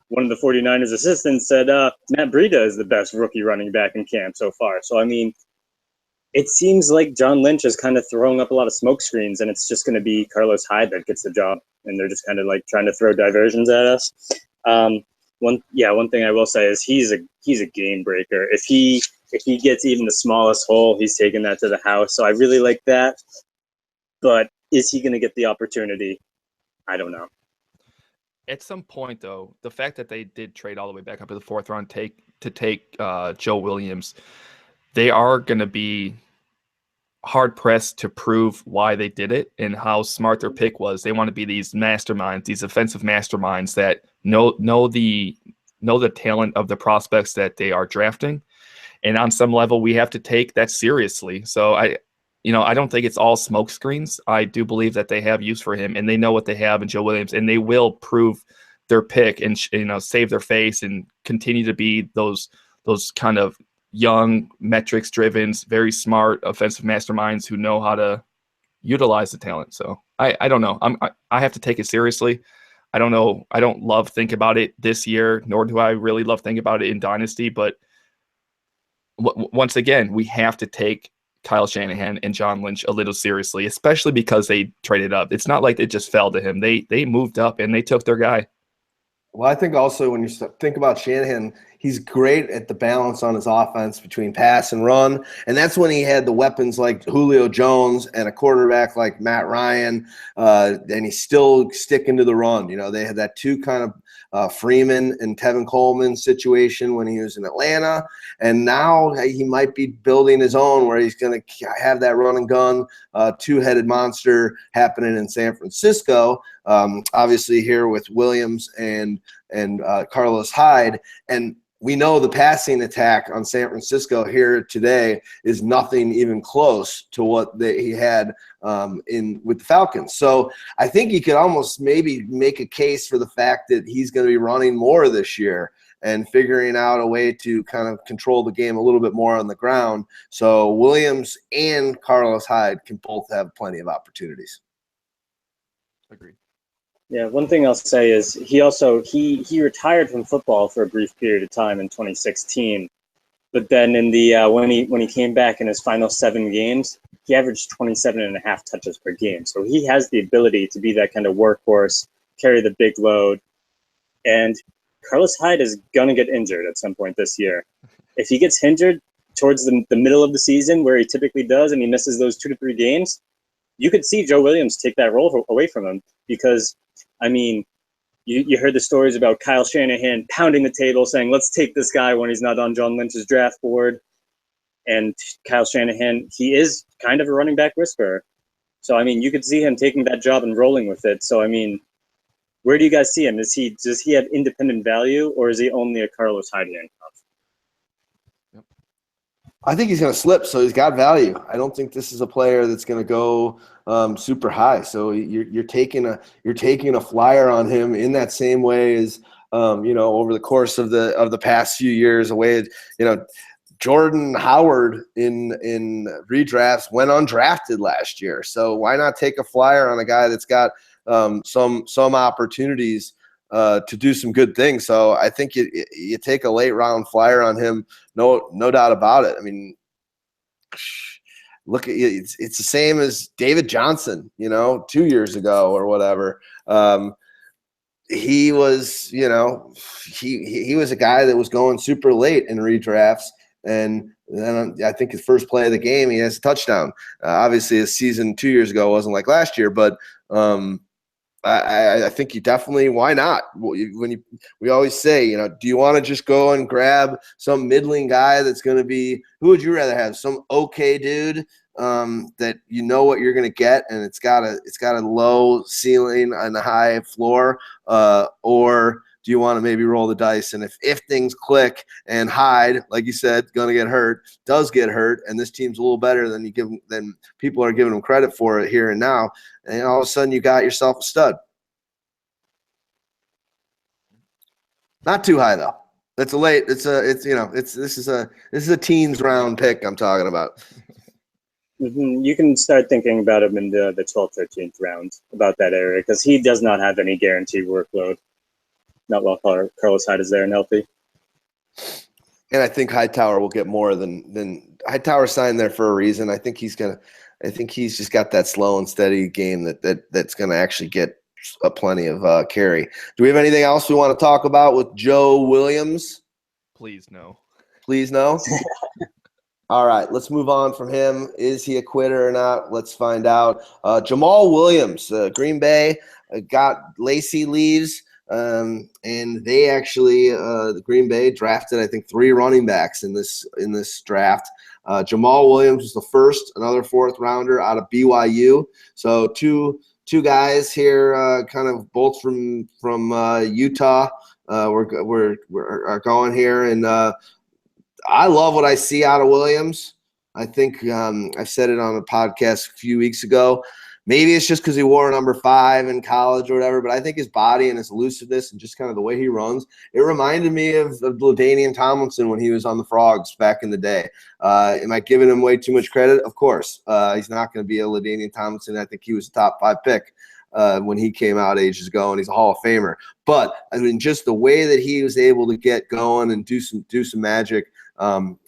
one of the 49ers assistants said Matt Breida is the best rookie running back in camp so far. So I mean, it seems like John Lynch is kind of throwing up a lot of smoke screens, and it's just going to be Carlos Hyde that gets the job, and they're just kind of like trying to throw diversions at us. One thing I will say is he's a game breaker. If he gets even the smallest hole, he's taking that to the house. So I really like that. But is he going to get the opportunity? I don't know. At some point, though, the fact that they did trade all the way back up to the fourth round to take Joe Williams, they are going to be hard-pressed to prove why they did it and how smart their pick was. They want to be these masterminds, these offensive masterminds that know the talent of the prospects that they are drafting. And on some level, we have to take that seriously. So I don't think it's all smoke screens. I do believe that they have use for him, and they know what they have in Joe Williams, and they will prove their pick and save their face and continue to be those kind of young, metrics-driven, very smart offensive masterminds who know how to utilize the talent. So I don't know. I have to take it seriously. I don't know. I don't love think about it this year, nor do I really love think about it in Dynasty. But once again, we have to take Kyle Shanahan and John Lynch a little seriously, especially because they traded up. It's not like it just fell to him. They moved up and they took their guy. Well, I think also when you think about Shanahan, he's great at the balance on his offense between pass and run. And that's when he had the weapons like Julio Jones and a quarterback like Matt Ryan. And he's still sticking to the run. You know, they had that two kind of Freeman and Tevin Coleman situation when he was in Atlanta. And now he might be building his own where he's going to have that run and gun, two-headed monster happening in San Francisco. Obviously here with Williams and Carlos Hyde. And we know the passing attack on San Francisco here today is nothing even close to what he had with the Falcons. So I think you could almost maybe make a case for the fact that he's going to be running more this year and figuring out a way to kind of control the game a little bit more on the ground. So Williams and Carlos Hyde can both have plenty of opportunities. Agreed. Yeah, one thing I'll say is he retired from football for a brief period of time in 2016, but then in the when he came back in his final 7 games, he averaged 27.5 touches per game. So he has the ability to be that kind of workhorse, carry the big load, and Carlos Hyde is gonna get injured at some point this year. If he gets injured towards the middle of the season, where he typically does, and he misses those 2 to 3 games, you could see Joe Williams take that role away from him because. I mean, you heard the stories about Kyle Shanahan pounding the table saying, let's take this guy when he's not on John Lynch's draft board. And Kyle Shanahan, he is kind of a running back whisperer. So, I mean, you could see him taking that job and rolling with it. So, I mean, where do you guys see him? Does he have independent value, or is he only a Carlos Hyde handcuff? I think he's going to slip, so he's got value. I don't think this is a player that's going to go super high. So you're taking a flyer on him in that same way as over the course of the past few years. Jordan Howard in redrafts went undrafted last year. So why not take a flyer on a guy that's got some opportunities to do some good things? So I think you take a late round flyer on him. No doubt about it. I mean, look at it's the same as David Johnson, 2 years ago or whatever. He was, he was a guy that was going super late in redrafts. And then I think his first play of the game, he has a touchdown. Obviously, his season 2 years ago wasn't like last year, but I think you definitely, why not? We always say, do you want to just go and grab some middling guy that's going to be, who would you rather have? Some okay dude that you know what you're going to get, and it's got a low ceiling and a high floor, or do you want to maybe roll the dice? And if things click and Hyde, like you said, going to does get hurt, and this team's a little better than people are giving him credit for it here and now, and all of a sudden you got yourself a stud. Not too high though. That's a late. This is a teens round pick I'm talking about. Mm-hmm. You can start thinking about him in the 12th, 13th round, about that area, because he does not have any guaranteed workload. Not while Carlos Hyde is there and healthy. And I think Hightower will get more than Hightower signed there for a reason. I think he's just got that slow and steady game that's gonna actually get plenty of carry. Do we have anything else we want to talk about with Joe Williams? Please no. Please no. All right, let's move on from him. Is he a quitter or not? Let's find out. Jamal Williams, Green Bay, got Lacey leaves. And they actually, the Green Bay drafted, I think, 3 running backs in this draft. Jamal Williams was the first, another 4th rounder out of BYU. So two guys here, kind of both from Utah. We're going here, and I love what I see out of Williams. I think I've said it on a podcast a few weeks ago. Maybe it's just because he wore number 5 in college or whatever, but I think his body and his elusiveness and just kind of the way he runs, it reminded me of LaDainian Tomlinson when he was on the Frogs back in the day. Am I giving him way too much credit? Of course. He's not going to be a LaDainian Tomlinson. I think he was a top 5 pick when he came out ages ago, and he's a Hall of Famer. But I mean, just the way that he was able to get going and do some magic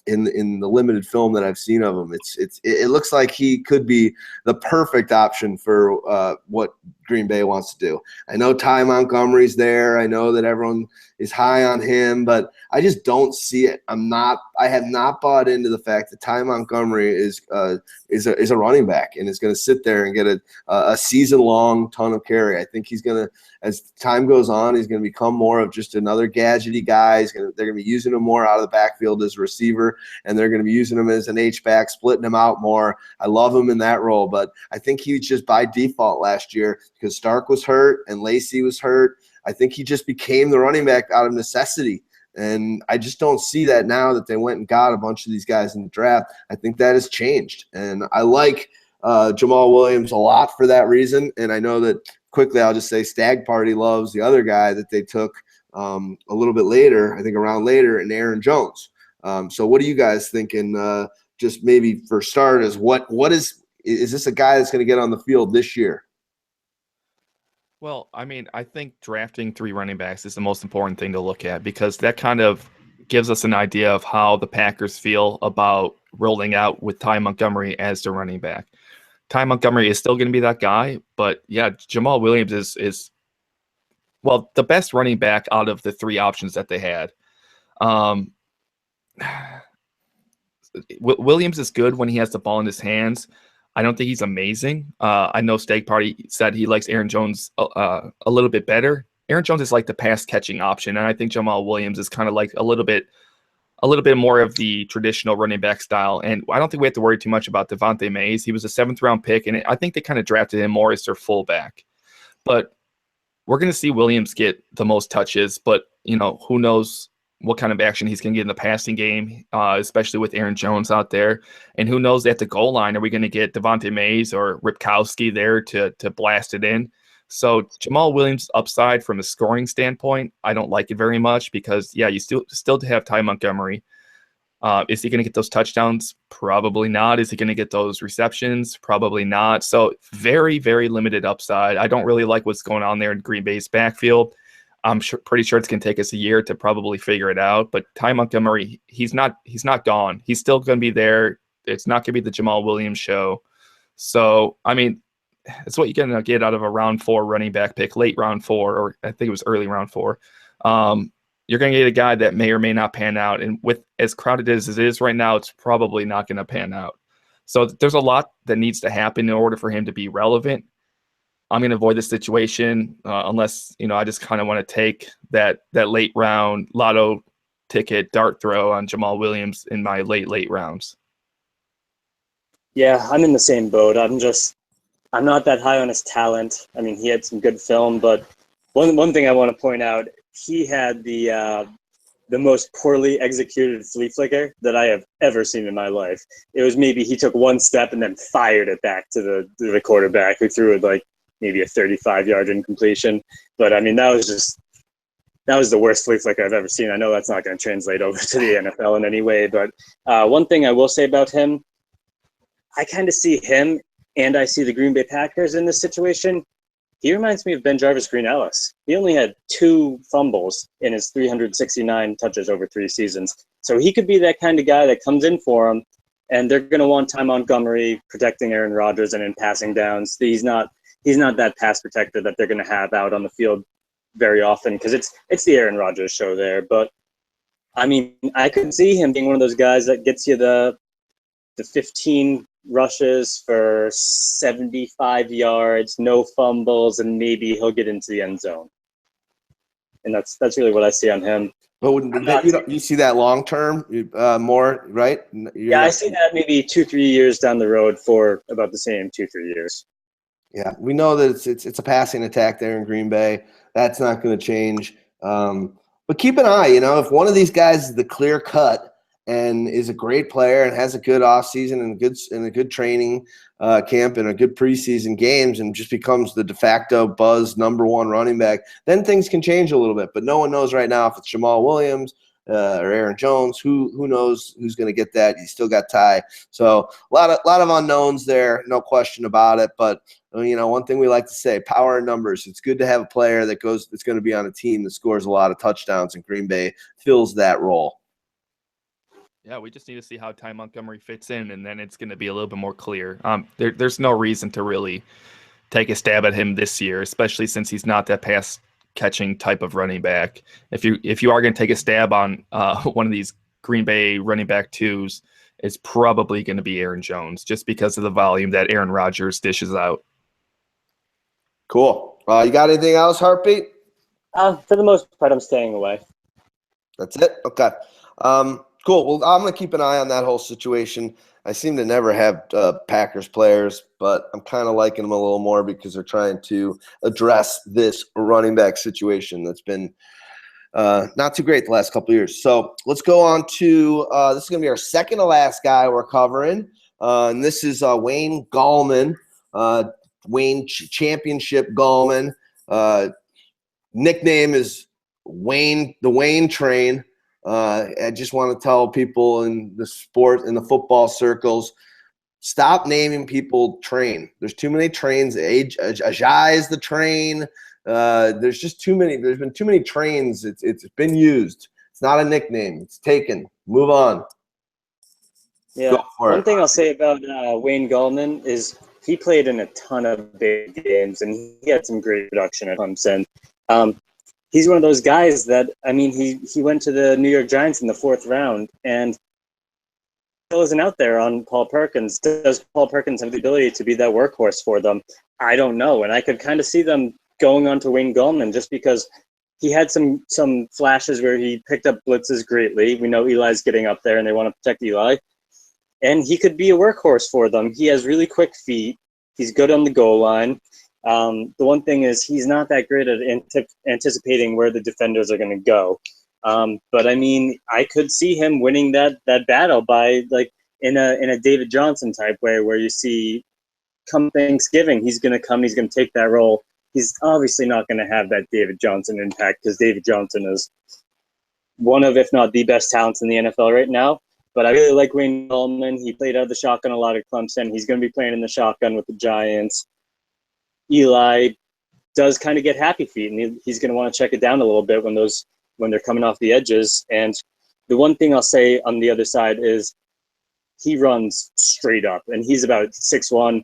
in the limited film that I've seen of him, it looks like he could be the perfect option for what Green Bay wants to do. I know Ty Montgomery's there. I know that everyone is high on him, but I just don't see it. I have not bought into the fact that Ty Montgomery is a running back and is going to sit there and get a season-long ton of carry. I think he's going to, as time goes on, he's going to become more of just another gadgety guy. They're going to be using him more out of the backfield as a receiver, and they're going to be using him as an H-back, splitting him out more. I love him in that role, but I think he just by default last year, because Stark was hurt and Lacey was hurt, I think he just became the running back out of necessity. And I just don't see that now that they went and got a bunch of these guys in the draft. I think that has changed. And I like Jamal Williams a lot for that reason. And I know that quickly I'll just say Stag Party loves the other guy that they took a little bit later, I think around later, and Aaron Jones. So what are you guys thinking? Just maybe for starters, what is this a guy that's going to get on the field this year? Well, I mean, I think drafting 3 running backs is the most important thing to look at, because that kind of gives us an idea of how the Packers feel about rolling out with Ty Montgomery as the running back. Ty Montgomery is still going to be that guy, but yeah, Jamal Williams is well, the best running back out of the 3 options that they had. Williams is good when he has the ball in his hands. I don't think he's amazing. I know Steak Party said he likes Aaron Jones a little bit better. Aaron Jones is like the pass catching option, and I think Jamal Williams is kind of like a little bit more of the traditional running back style. And I don't think we have to worry too much about Devontae Mays. He was a 7th round pick, and I think they kind of drafted him more as their fullback. But we're going to see Williams get the most touches, but who knows what kind of action he's going to get in the passing game, especially with Aaron Jones out there. And who knows at the goal line, are we going to get Devontae Mays or Ripkowski there to blast it in? So Jamal Williams' upside from a scoring standpoint, I don't like it very much because, yeah, you still have Ty Montgomery. Is he going to get those touchdowns? Probably not. Is he going to get those receptions? Probably not. So very, very limited upside. I don't really like what's going on there in Green Bay's backfield. I'm pretty sure it's going to take us a year to probably figure it out. But Ty Montgomery, he's not gone. He's still going to be there. It's not going to be the Jamal Williams show. So, I mean, it's what you're going to get out of a round 4 running back pick, late round 4, or I think it was early round 4. You're going to get a guy that may or may not pan out. And with as crowded as it is right now, it's probably not going to pan out. So there's a lot that needs to happen in order for him to be relevant. I'm going to avoid this situation unless, I just kind of want to take that late round lotto ticket dart throw on Jamal Williams in my late rounds. Yeah, I'm in the same boat. I'm not that high on his talent. I mean, he had some good film, but one thing I want to point out, he had the most poorly executed flea flicker that I have ever seen in my life. It was maybe he took one step and then fired it back to the quarterback, who threw it like maybe a 35-yard incompletion. But I mean, that was the worst flea flicker I've ever seen. I know that's not going to translate over to the NFL in any way, but one thing I will say about him, I kind of see him and I see the Green Bay Packers in this situation. He reminds me of Ben Jarvis Green Ellis. He only had 2 fumbles in his 369 touches over 3 seasons. So he could be that kind of guy that comes in for him, and they're going to want Ty Montgomery protecting Aaron Rodgers and in passing downs. He's not that pass protector that they're going to have out on the field very often, because it's the Aaron Rodgers show there. But I mean, I could see him being one of those guys that gets you the 15 rushes for 75 yards, no fumbles, and maybe he'll get into the end zone. And that's really what I see on him. But you see that long term more, right? I see that maybe 2-3 years down the road for about the same 2-3 years. Yeah, we know that it's a passing attack there in Green Bay. That's not going to change. But keep an eye, if one of these guys is the clear cut and is a great player and has a good offseason and a good training camp and a good preseason games and just becomes the de facto buzz #1 running back, then things can change a little bit. But no one knows right now if it's Jamal Williams or Aaron Jones. Who knows who's going to get that? You still got Ty. So a lot of unknowns there, no question about it. But one thing we like to say, power in numbers. It's good to have a player that's going to be on a team that scores a lot of touchdowns, and Green Bay fills that role. Yeah, we just need to see how Ty Montgomery fits in, and then it's going to be a little bit more clear. There's no reason to really take a stab at him this year, especially since he's not that pass-catching type of running back. If you are going to take a stab on one of these Green Bay running back twos, it's probably going to be Aaron Jones, just because of the volume that Aaron Rodgers dishes out. Cool. You got anything else, Heartbeat? For the most part, I'm staying away. That's it? Okay. Cool. Well, I'm going to keep an eye on that whole situation. I seem to never have Packers players, but I'm kind of liking them a little more because they're trying to address this running back situation that's been not too great the last couple of years. So let's go on to this is going to be our second to last guy we're covering, and this is Wayne Gallman, Wayne Championship Gallman. Nickname is Wayne, the Wayne Train. I just want to tell people in the football circles, stop naming people Train. There's too many trains. Ajay is the Train. There's just too many. There's been too many trains. It's been used. It's not a nickname. It's taken. Move on. Yeah. One thing I'll say about Wayne Gallman is he played in a ton of big games, and he had some great production at Clemson. He's one of those guys that, he went to the New York Giants in the 4th round, and still isn't out there on Paul Perkins. Does Paul Perkins have the ability to be that workhorse for them? I don't know, and I could kind of see them going on to Wayne Gallman just because he had some flashes where he picked up blitzes greatly. We know Eli's getting up there, and they want to protect Eli. And he could be a workhorse for them. He has really quick feet. He's good on the goal line. The one thing is he's not that great at anticipating where the defenders are going to go. But I could see him winning that battle by in a David Johnson type way, where you see come Thanksgiving, he's going to take that role. He's obviously not going to have that David Johnson impact because David Johnson is one of, if not the best talents in the NFL right now. But I really like Wayne Gallman. He played out of the shotgun a lot at Clemson. He's going to be playing in the shotgun with the Giants. Eli does kind of get happy feet, and he's going to want to check it down a little bit when they're coming off the edges. And the one thing I'll say on the other side is he runs straight up, and he's about 6'1".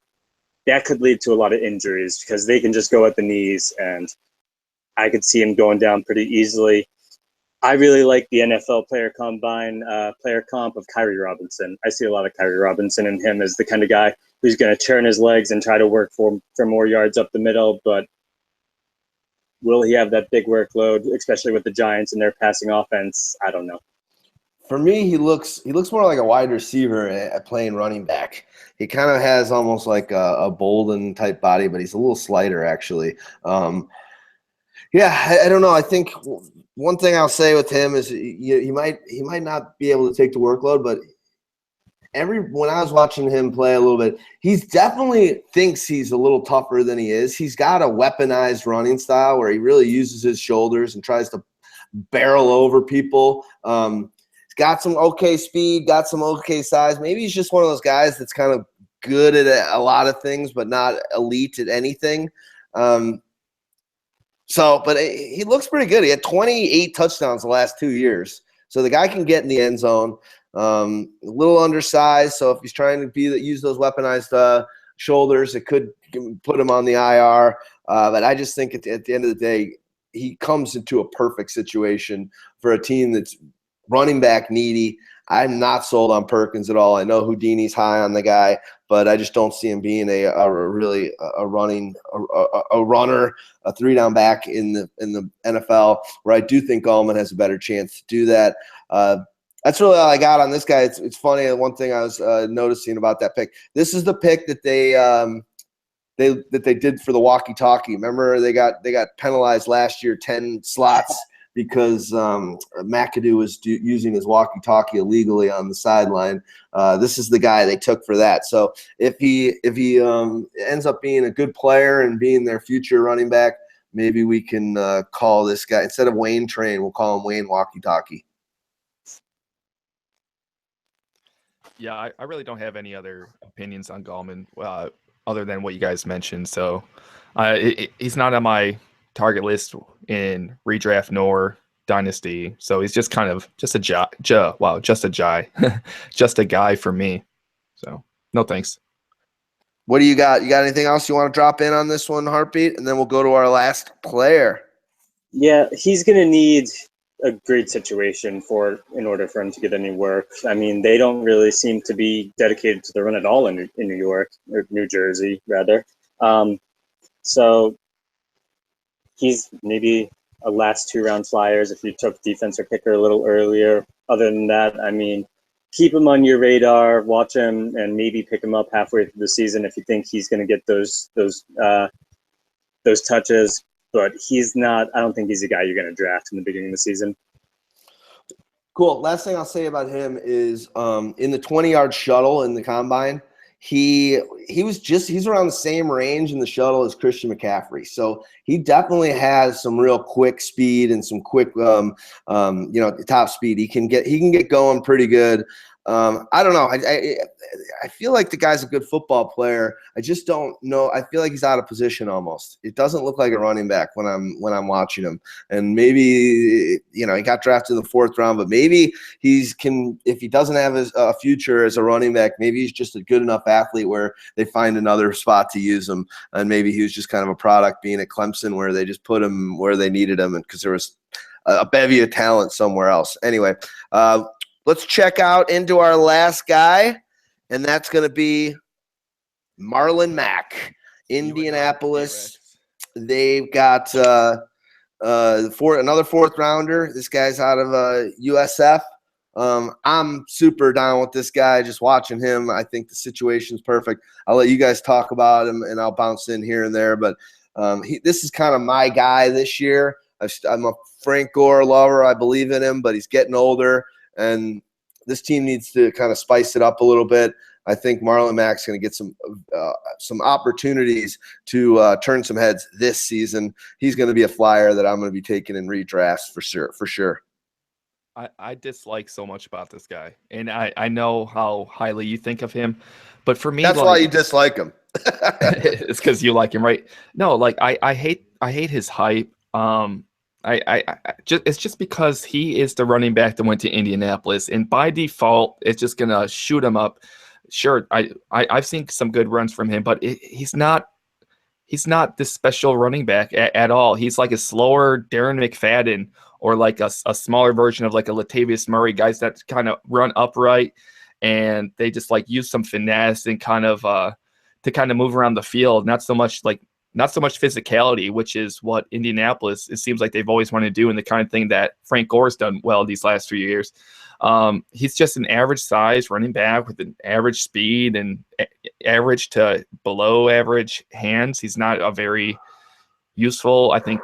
That could lead to a lot of injuries because they can just go at the knees, and I could see him going down pretty easily. I really like the NFL player comp of Kyrie Robinson. I see a lot of Kyrie Robinson in him as the kind of guy who's going to turn his legs and try to work for more yards up the middle. But will he have that big workload, especially with the Giants and their passing offense? I don't know. For me, he looks more like a wide receiver at playing running back. He kind of has almost like a Bolden type body, but he's a little slighter actually. I don't know. I think one thing I'll say with him is he might not be able to take the workload, but when I was watching him play a little bit, he's definitely thinks he's a little tougher than he is. He's got a weaponized running style where he really uses his shoulders and tries to barrel over people. He's got some okay speed, got some okay size. Maybe he's just one of those guys that's kind of good at a lot of things, but not elite at anything. But he looks pretty good. He had 28 touchdowns the last 2 years. So the guy can get in the end zone. A little undersized, so if he's trying to use those weaponized shoulders, it could put him on the IR. But I just think at the end of the day, he comes into a perfect situation for a team that's running back needy. I'm not sold on Perkins at all. I know Houdini's high on the guy, but I just don't see him being a runner, a 3-down back in the NFL, where I do think Gallman has a better chance to do that. That's really all I got on this guy. It's funny. One thing I was noticing about that pick. This is the pick that they did for the walkie-talkie. Remember they got penalized last year, 10 slots because McAdoo was using his walkie-talkie illegally on the sideline. This is the guy they took for that. So if he ends up being a good player and being their future running back, maybe we can call this guy, instead of Wayne Train, we'll call him Wayne Walkie-Talkie. Yeah, I really don't have any other opinions on Gallman other than what you guys mentioned. So he's not on my target list in redraft nor dynasty. So he's just kind of just a just a guy for me. So no thanks. What do you got? You got anything else you want to drop in on this one, Heartbeat? And then we'll go to our last player. Yeah, he's going to need a great situation in order for him to get any work. I mean, they don't really seem to be dedicated to the run at all in New York, or New Jersey, rather. So he's maybe a last 2-round flyers if you took defense or kicker a little earlier. Other than that, I mean, keep him on your radar, watch him, and maybe pick him up halfway through the season if you think he's going to get those touches. But he's not. I don't think he's a guy you're going to draft in the beginning of the season. Cool. Last thing I'll say about him is in the 20-yard shuttle in the combine, he's around the same range in the shuttle as Christian McCaffrey. So he definitely has some real quick speed and some quick top speed. He can get going pretty good. I don't know. I feel like the guy's a good football player. I just don't know. I feel like he's out of position almost. It doesn't look like a running back when I'm watching him. And maybe he got drafted in the 4th round, but maybe if he doesn't have a future as a running back, maybe he's just a good enough athlete where they find another spot to use him. And maybe he was just kind of a product being at Clemson where they just put him where they needed him, and because there was a bevy of talent somewhere else. Anyway. Let's check out into our last guy, and that's going to be Marlon Mack, Indianapolis. They've got another 4th rounder. This guy's out of USF. I'm super down with this guy. Just watching him, I think the situation's perfect. I'll let you guys talk about him, and I'll bounce in here and there. But this is kind of my guy this year. I'm a Frank Gore lover. I believe in him, but he's getting older. And this team needs to kind of spice it up a little bit. I think Marlon Mack's going to get some opportunities to turn some heads this season. He's going to be a flyer that I'm going to be taking in redrafts for sure. I dislike so much about this guy, and I know how highly you think of hhim, but for me, that's why you dislike him. It's because you like him, right? No, like I hate his hype. It's just because he is the running back that went to Indianapolis, and by default, it's just gonna shoot him up. Sure, I've seen some good runs from him, but he's not this special running back at all. He's like a slower Darren McFadden, or like a smaller version of like a Latavius Murray, guys that kind of run upright and they just like use some finesse and kind of to kind of move around the field, not so much physicality, which is what Indianapolis, it seems like they've always wanted to do, and the kind of thing that Frank Gore's done well these last few years. He's just an average size running back with an average speed and average to below average hands. He's not a very useful, I think,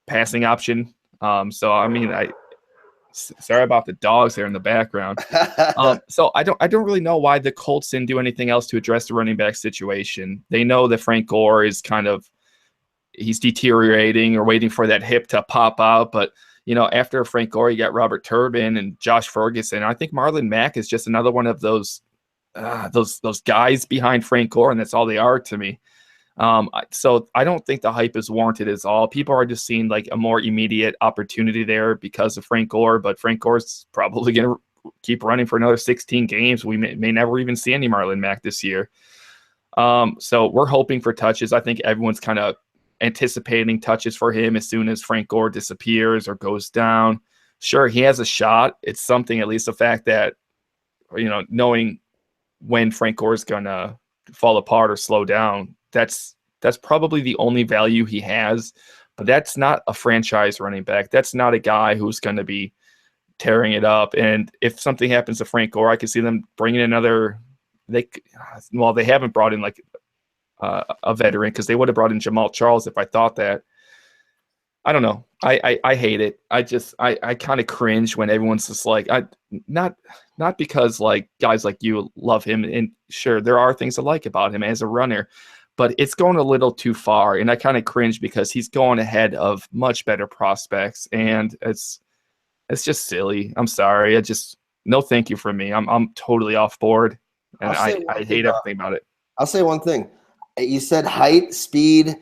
passing option. So I mean, sorry about the dogs there in the background. So I don't really know why the Colts didn't do anything else to address the running back situation. They know that Frank Gore is he's deteriorating or waiting for that hip to pop out. But, after Frank Gore, you got Robert Turbin and Josh Ferguson. I think Marlon Mack is just another one of those guys behind Frank Gore, and that's all they are to me. So I don't think the hype is warranted at all. People are just seeing like a more immediate opportunity there because of Frank Gore, but Frank Gore's probably going to keep running for another 16 games. We may never even see any Marlon Mack this year. So we're hoping for touches. I think everyone's kind of anticipating touches for him as soon as Frank Gore disappears or goes down. Sure, he has a shot. It's something, at least the fact that, knowing when Frank Gore is going to fall apart or slow down, that's probably the only value he has, but that's not a franchise running back. That's not a guy who's going to be tearing it up. And if something happens to Frank Gore, I could see them bringing another. They haven't brought in like a veteran, because they would have brought in Jamal Charles if I thought that. I don't know. I hate it. I kind of cringe when everyone's just like, not because like guys like you love him, and sure there are things I like about him as a runner, but it's going a little too far, and I kind of cringe because he's going ahead of much better prospects, and it's just silly. I'm sorry. No thank you from me. I'm totally off board, and I hate everything about it. I'll say one thing. You said height, speed.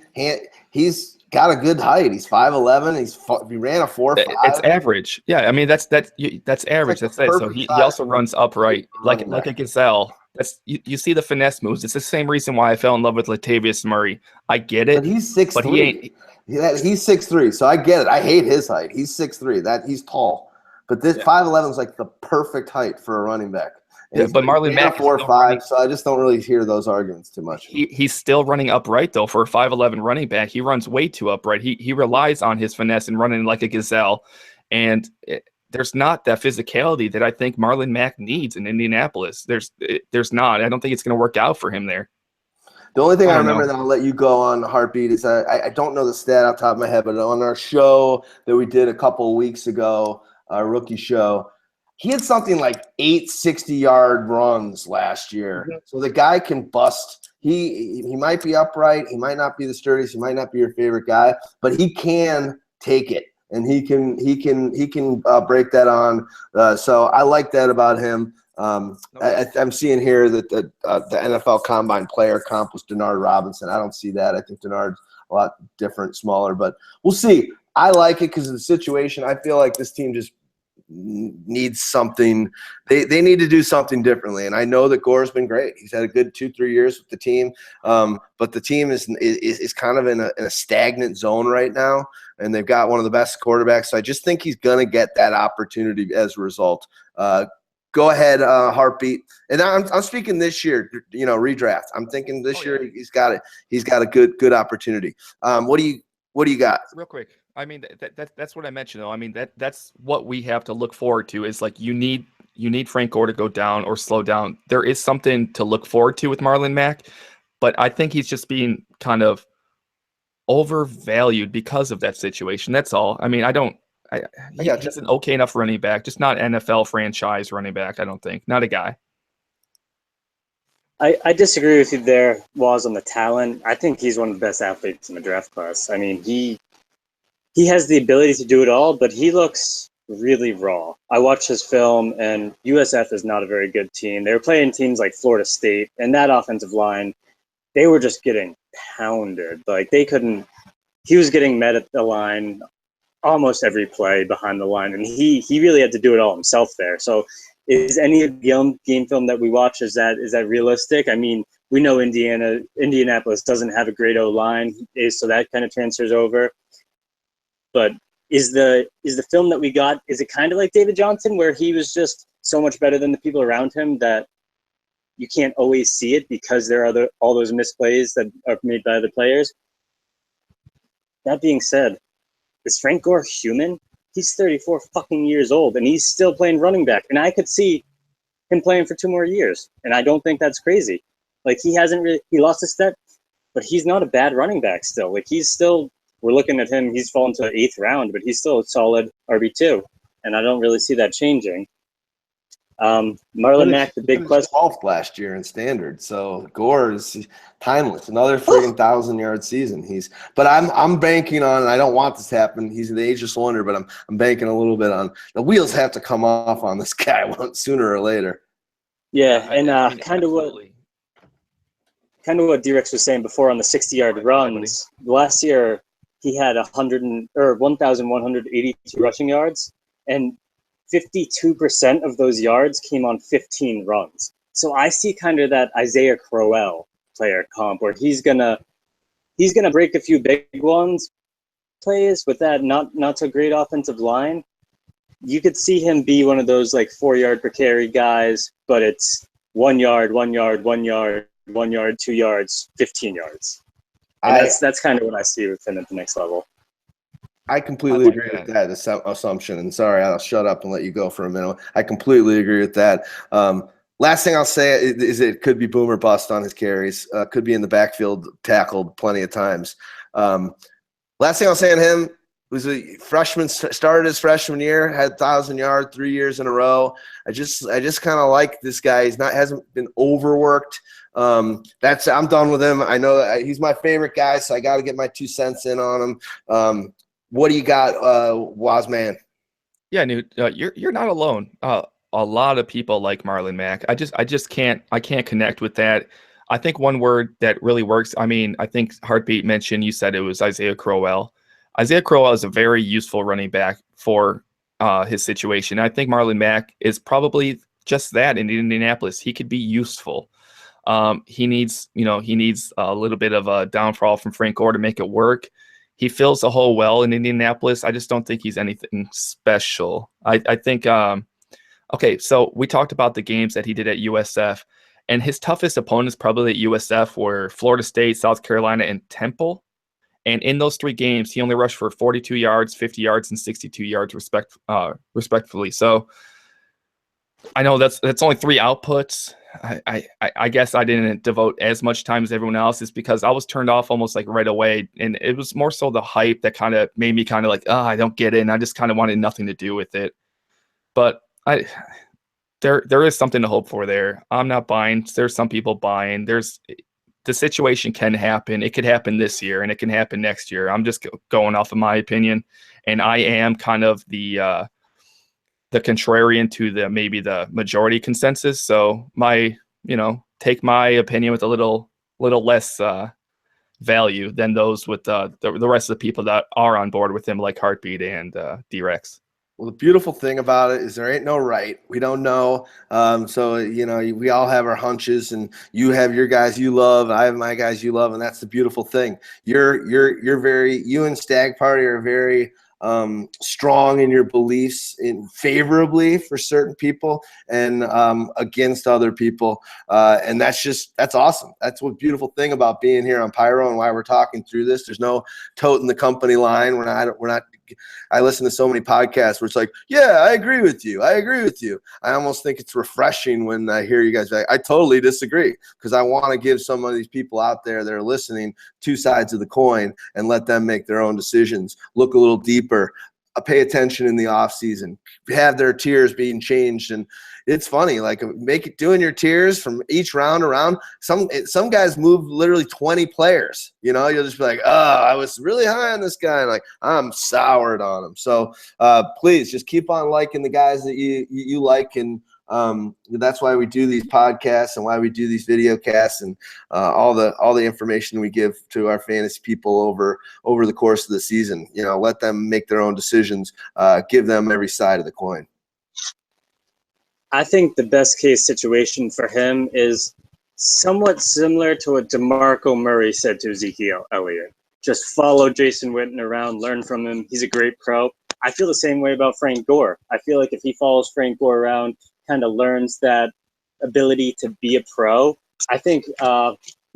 He's got a good height. He's 5'11". He ran a 4.5. It's average. Yeah, I mean that's average. Like That's it. So he also runs upright like back. a gazelle. That's you see the finesse moves. It's the same reason why I fell in love with Latavius Murray. I get it, But he's 6'3". but he ain't. He's 6'3", so I get it. I hate his height. He's 6'3". He's tall. But this 5'11" is like the perfect height for a running back. And Yeah, but Marlon Mack 4.5, so I just don't really hear those arguments too much. He's still running upright though for a 5'11" running back. He runs way too upright. He relies on his finesse and running like a gazelle, and there's not that physicality that I think Marlon Mack needs in Indianapolis. There's not. I don't think it's going to work out for him there. The only thing I remember that I'll let you go on Heartbeat is I don't know the stat off the top of my head, but on our show that we did a couple of weeks ago, our rookie show, he had something like 8 60-yard runs last year. Mm-hmm. So the guy can bust. He might be upright. He might not be the sturdiest. He might not be your favorite guy, but he can take it, and he can break that on. So I like that about him. I'm seeing here that the NFL Combine player comp was Denard Robinson. I don't see that. I think Denard's a lot different, smaller, but we'll see. I like it because of the situation. I feel like this team just needs something. They need to do something differently. And I know that Gore's been great. He's had a good 2-3 years with the team, but the team is kind of in a stagnant zone right now, and they've got one of the best quarterbacks. So I just think he's going to get that opportunity as a result. Go ahead, Heartbeat. And I'm speaking this year, redraft. I'm thinking this year he's got it. He's got a good opportunity. What do you got? Real quick. I mean, that's what I mentioned, though. I mean, that's what we have to look forward to is like you need Frank Gore to go down or slow down. There is something to look forward to with Marlon Mack, but I think he's just being kind of overvalued because of that situation. That's all. I mean, he's an okay enough running back, just not NFL franchise running back, I don't think. Not a guy. I disagree with you there, Waz, on the talent. I think he's one of the best athletes in the draft class. I mean, he has the ability to do it all, but he looks really raw. I watched his film, and USF is not a very good team. They were playing teams like Florida State, and that offensive line, they were just getting pounded. Like, he was getting met at the line almost every play behind the line, and he really had to do it all himself there. So is any of the game film that we watch, is that realistic? I mean, we know Indianapolis doesn't have a great O-line, so that kind of transfers over. But is the film that we got, is it kind of like David Johnson, where he was just so much better than the people around him that you can't always see it because there are all those misplays that are made by other players? That being said, is Frank Gore human? He's 34 fucking years old, and he's still playing running back. And I could see him playing for 2 more years, and I don't think that's crazy. Like, he lost a step, but he's not a bad running back still. Like, we're looking at him, he's fallen to the 8th round, but he's still a solid RB2, and I don't really see that changing. Marlon Mack, the big question. 12th last year in standard, so Gore is timeless. Another friggin' 1,000-yard season. But I'm banking on, and I don't want this to happen. He's an ageless wonder, but I'm banking a little bit on the wheels have to come off on this guy sooner or later. Yeah, and kind of what D-Rex was saying before on the 60-yard runs. Last year, he had 1,182 rushing yards, and 52% of those yards came on 15 runs. So I see kind of that Isaiah Crowell player comp where he's gonna break a few big ones plays with that not so great offensive line. You could see him be one of those like 4-yard per carry guys, but it's 1 yard, 1 yard, 1 yard, 1 yard, 2 yards, 15 yards. And that's kind of what I see with him at the next level. I completely agree with that assumption. And sorry, I'll shut up and let you go for a minute. I completely agree with that. Last thing I'll say is it could be boom or bust on his carries. Could be in the backfield tackled plenty of times. Last thing I'll say on him, was a freshman, started his freshman year, had 1,000-yard 3 years in a row. I just kind of like this guy. Hasn't been overworked. I'm done with him. I know that he's my favorite guy, so I got to get my 2 cents in on him. What do you got, Wazman? Yeah, Newt, you're not alone. A lot of people like Marlon Mack. I can't connect with that. I think one word that really works. I mean, I think Heartbeat mentioned, you said it was Isaiah Crowell. Isaiah Crowell is a very useful running back for his situation. I think Marlon Mack is probably just that in Indianapolis. He could be useful. He needs a little bit of a downfall from Frank Gore to make it work. He fills the hole well in Indianapolis. I just don't think he's anything special. I think okay, so we talked about the games that he did at USF, and his toughest opponents probably at USF were Florida State, South Carolina, and Temple. And in those 3 games, he only rushed for 42 yards, 50 yards, and 62 yards respectively. So I know that's only 3 outputs. I guess I didn't devote as much time as everyone else. Is because I was turned off almost like right away, and it was more so the hype that kind of made me kind of like, oh, I don't get it, and I just kind of wanted nothing to do with it. But there is something to hope for there. I'm not buying. There's some people buying. The situation can happen. It could happen this year, and it can happen next year. I'm just going off of my opinion, and I am kind of the contrarian to maybe the majority consensus. So take my opinion with a little less value than those with the rest of the people that are on board with him, like Heartbeat and D-Rex. Well, the beautiful thing about it is there ain't no right. We don't know. So, we all have our hunches, and you have your guys you love. I have my guys you love. And that's the beautiful thing. You and Stag Party are very strong in your beliefs favorably for certain people and against other people. And that's awesome. That's what beautiful thing about being here on Pyro and why we're talking through this. There's no toting the company line. We're not I listen to so many podcasts where it's like, yeah, I agree with you. I almost think it's refreshing when I hear you guys like, I totally disagree, because I want to give some of these people out there that are listening 2 sides of the coin and let them make their own decisions, look a little deeper, pay attention in the off season, have their tiers being changed. And it's funny, like doing your tiers from each round around. Some guys move literally 20 players. You'll just be like, oh, I was really high on this guy, and like I'm soured on him. So please just keep on liking the guys that you like, and that's why we do these podcasts and why we do these video casts and all the information we give to our fantasy people over the course of the season. Let them make their own decisions. Give them every side of the coin. I think the best case situation for him is somewhat similar to what DeMarco Murray said to Ezekiel Elliott. Just follow Jason Witten around, learn from him. He's a great pro. I feel the same way about Frank Gore. I feel like if he follows Frank Gore around, kind of learns that ability to be a pro, I think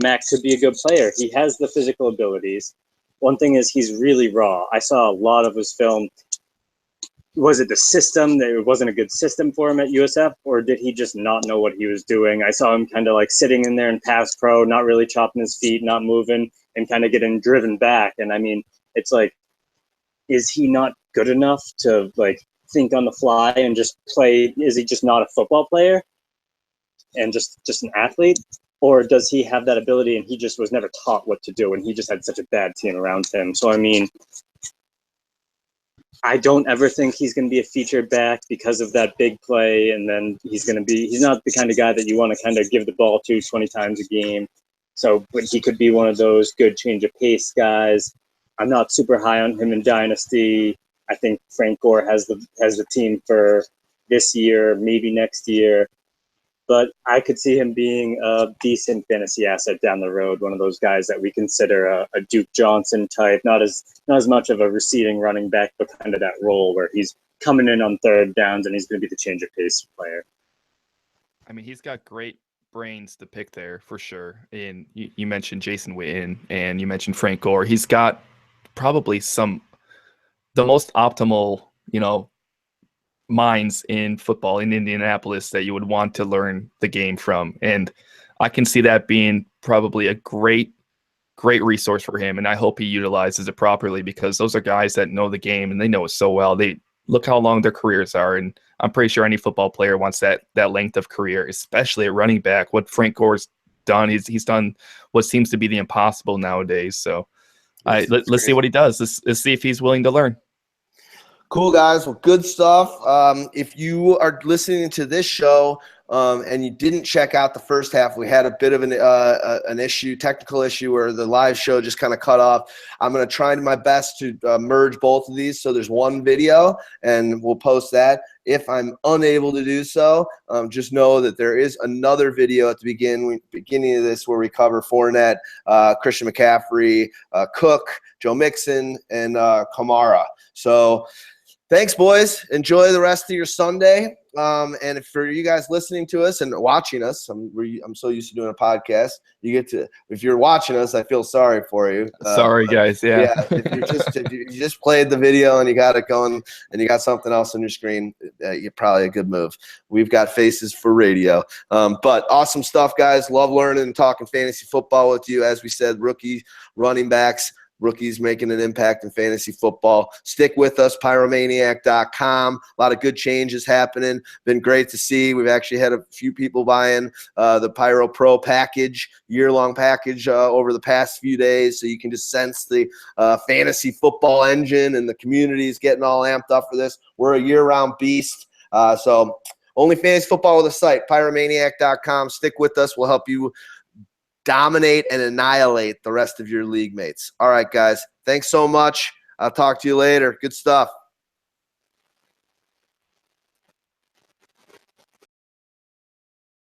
Max could be a good player. He has the physical abilities. One thing is he's really raw. I saw a lot of his film. Was it the system that it wasn't a good system for him at USF, or did he just not know what he was doing? I saw him kind of like sitting in there in pass pro, not really chopping his feet, not moving, and kind of getting driven back. And I mean, it's like, is he not good enough to like think on the fly and just play? Is he just not a football player and just an athlete? Or does he have that ability and he just was never taught what to do and he just had such a bad team around him? So, I mean, I don't ever think he's going to be a featured back because of that big play. And then he's not the kind of guy that you want to kind of give the ball to 20 times a game. So, but he could be one of those good change of pace guys. I'm not super high on him in Dynasty. I think Frank Gore has the team for this year, maybe next year. But I could see him being a decent fantasy asset down the road, one of those guys that we consider a Duke Johnson type, not as much of a receiving running back, but kind of that role where he's coming in on third downs and he's going to be the change of pace player. I mean, he's got great brains to pick there for sure. And you mentioned Jason Witten and you mentioned Frank Gore. He's got probably the most optimal, minds in football in Indianapolis that you would want to learn the game from. And I can see that being probably a great great resource for him, and I hope he utilizes it properly, because those are guys that know the game and they know it so well. They look how long their careers are, and I'm pretty sure any football player wants that length of career, especially at running back. What Frank Gore's done, he's done what seems to be the impossible nowadays. So let's see what he does. Let's see if he's willing to learn. Cool, guys. Well, good stuff. If you are listening to this show and you didn't check out the first half, we had a bit of an issue, technical issue, where the live show just kind of cut off. I'm going to try my best to merge both of these, so there's one video, and we'll post that. If I'm unable to do so, just know that there is another video at the beginning of this where we cover Fournette, Christian McCaffrey, Cook, Joe Mixon, and Kamara. So thanks, boys. Enjoy the rest of your Sunday. And for you guys listening to us and watching us, I'm so used to doing a podcast. You get to, if you're watching us, I feel sorry for you. Sorry, guys. Yeah. If you just played the video and you got it going and you got something else on your screen, you're probably a good move. We've got faces for radio. But awesome stuff, guys. Love learning and talking fantasy football with you. As we said, rookie running backs. Rookies making an impact in fantasy football. Stick with us, Pyromaniac.com. A lot of good changes happening. Been great to see. We've actually had a few people buying the Pyro Pro package, year-long package over the past few days. So you can just sense the fantasy football engine, and the community is getting all amped up for this. We're a year-round beast. So only fantasy football with a site, Pyromaniac.com. Stick with us. We'll help you dominate and annihilate the rest of your league mates. All right, guys. Thanks so much. I'll talk to you later. Good stuff.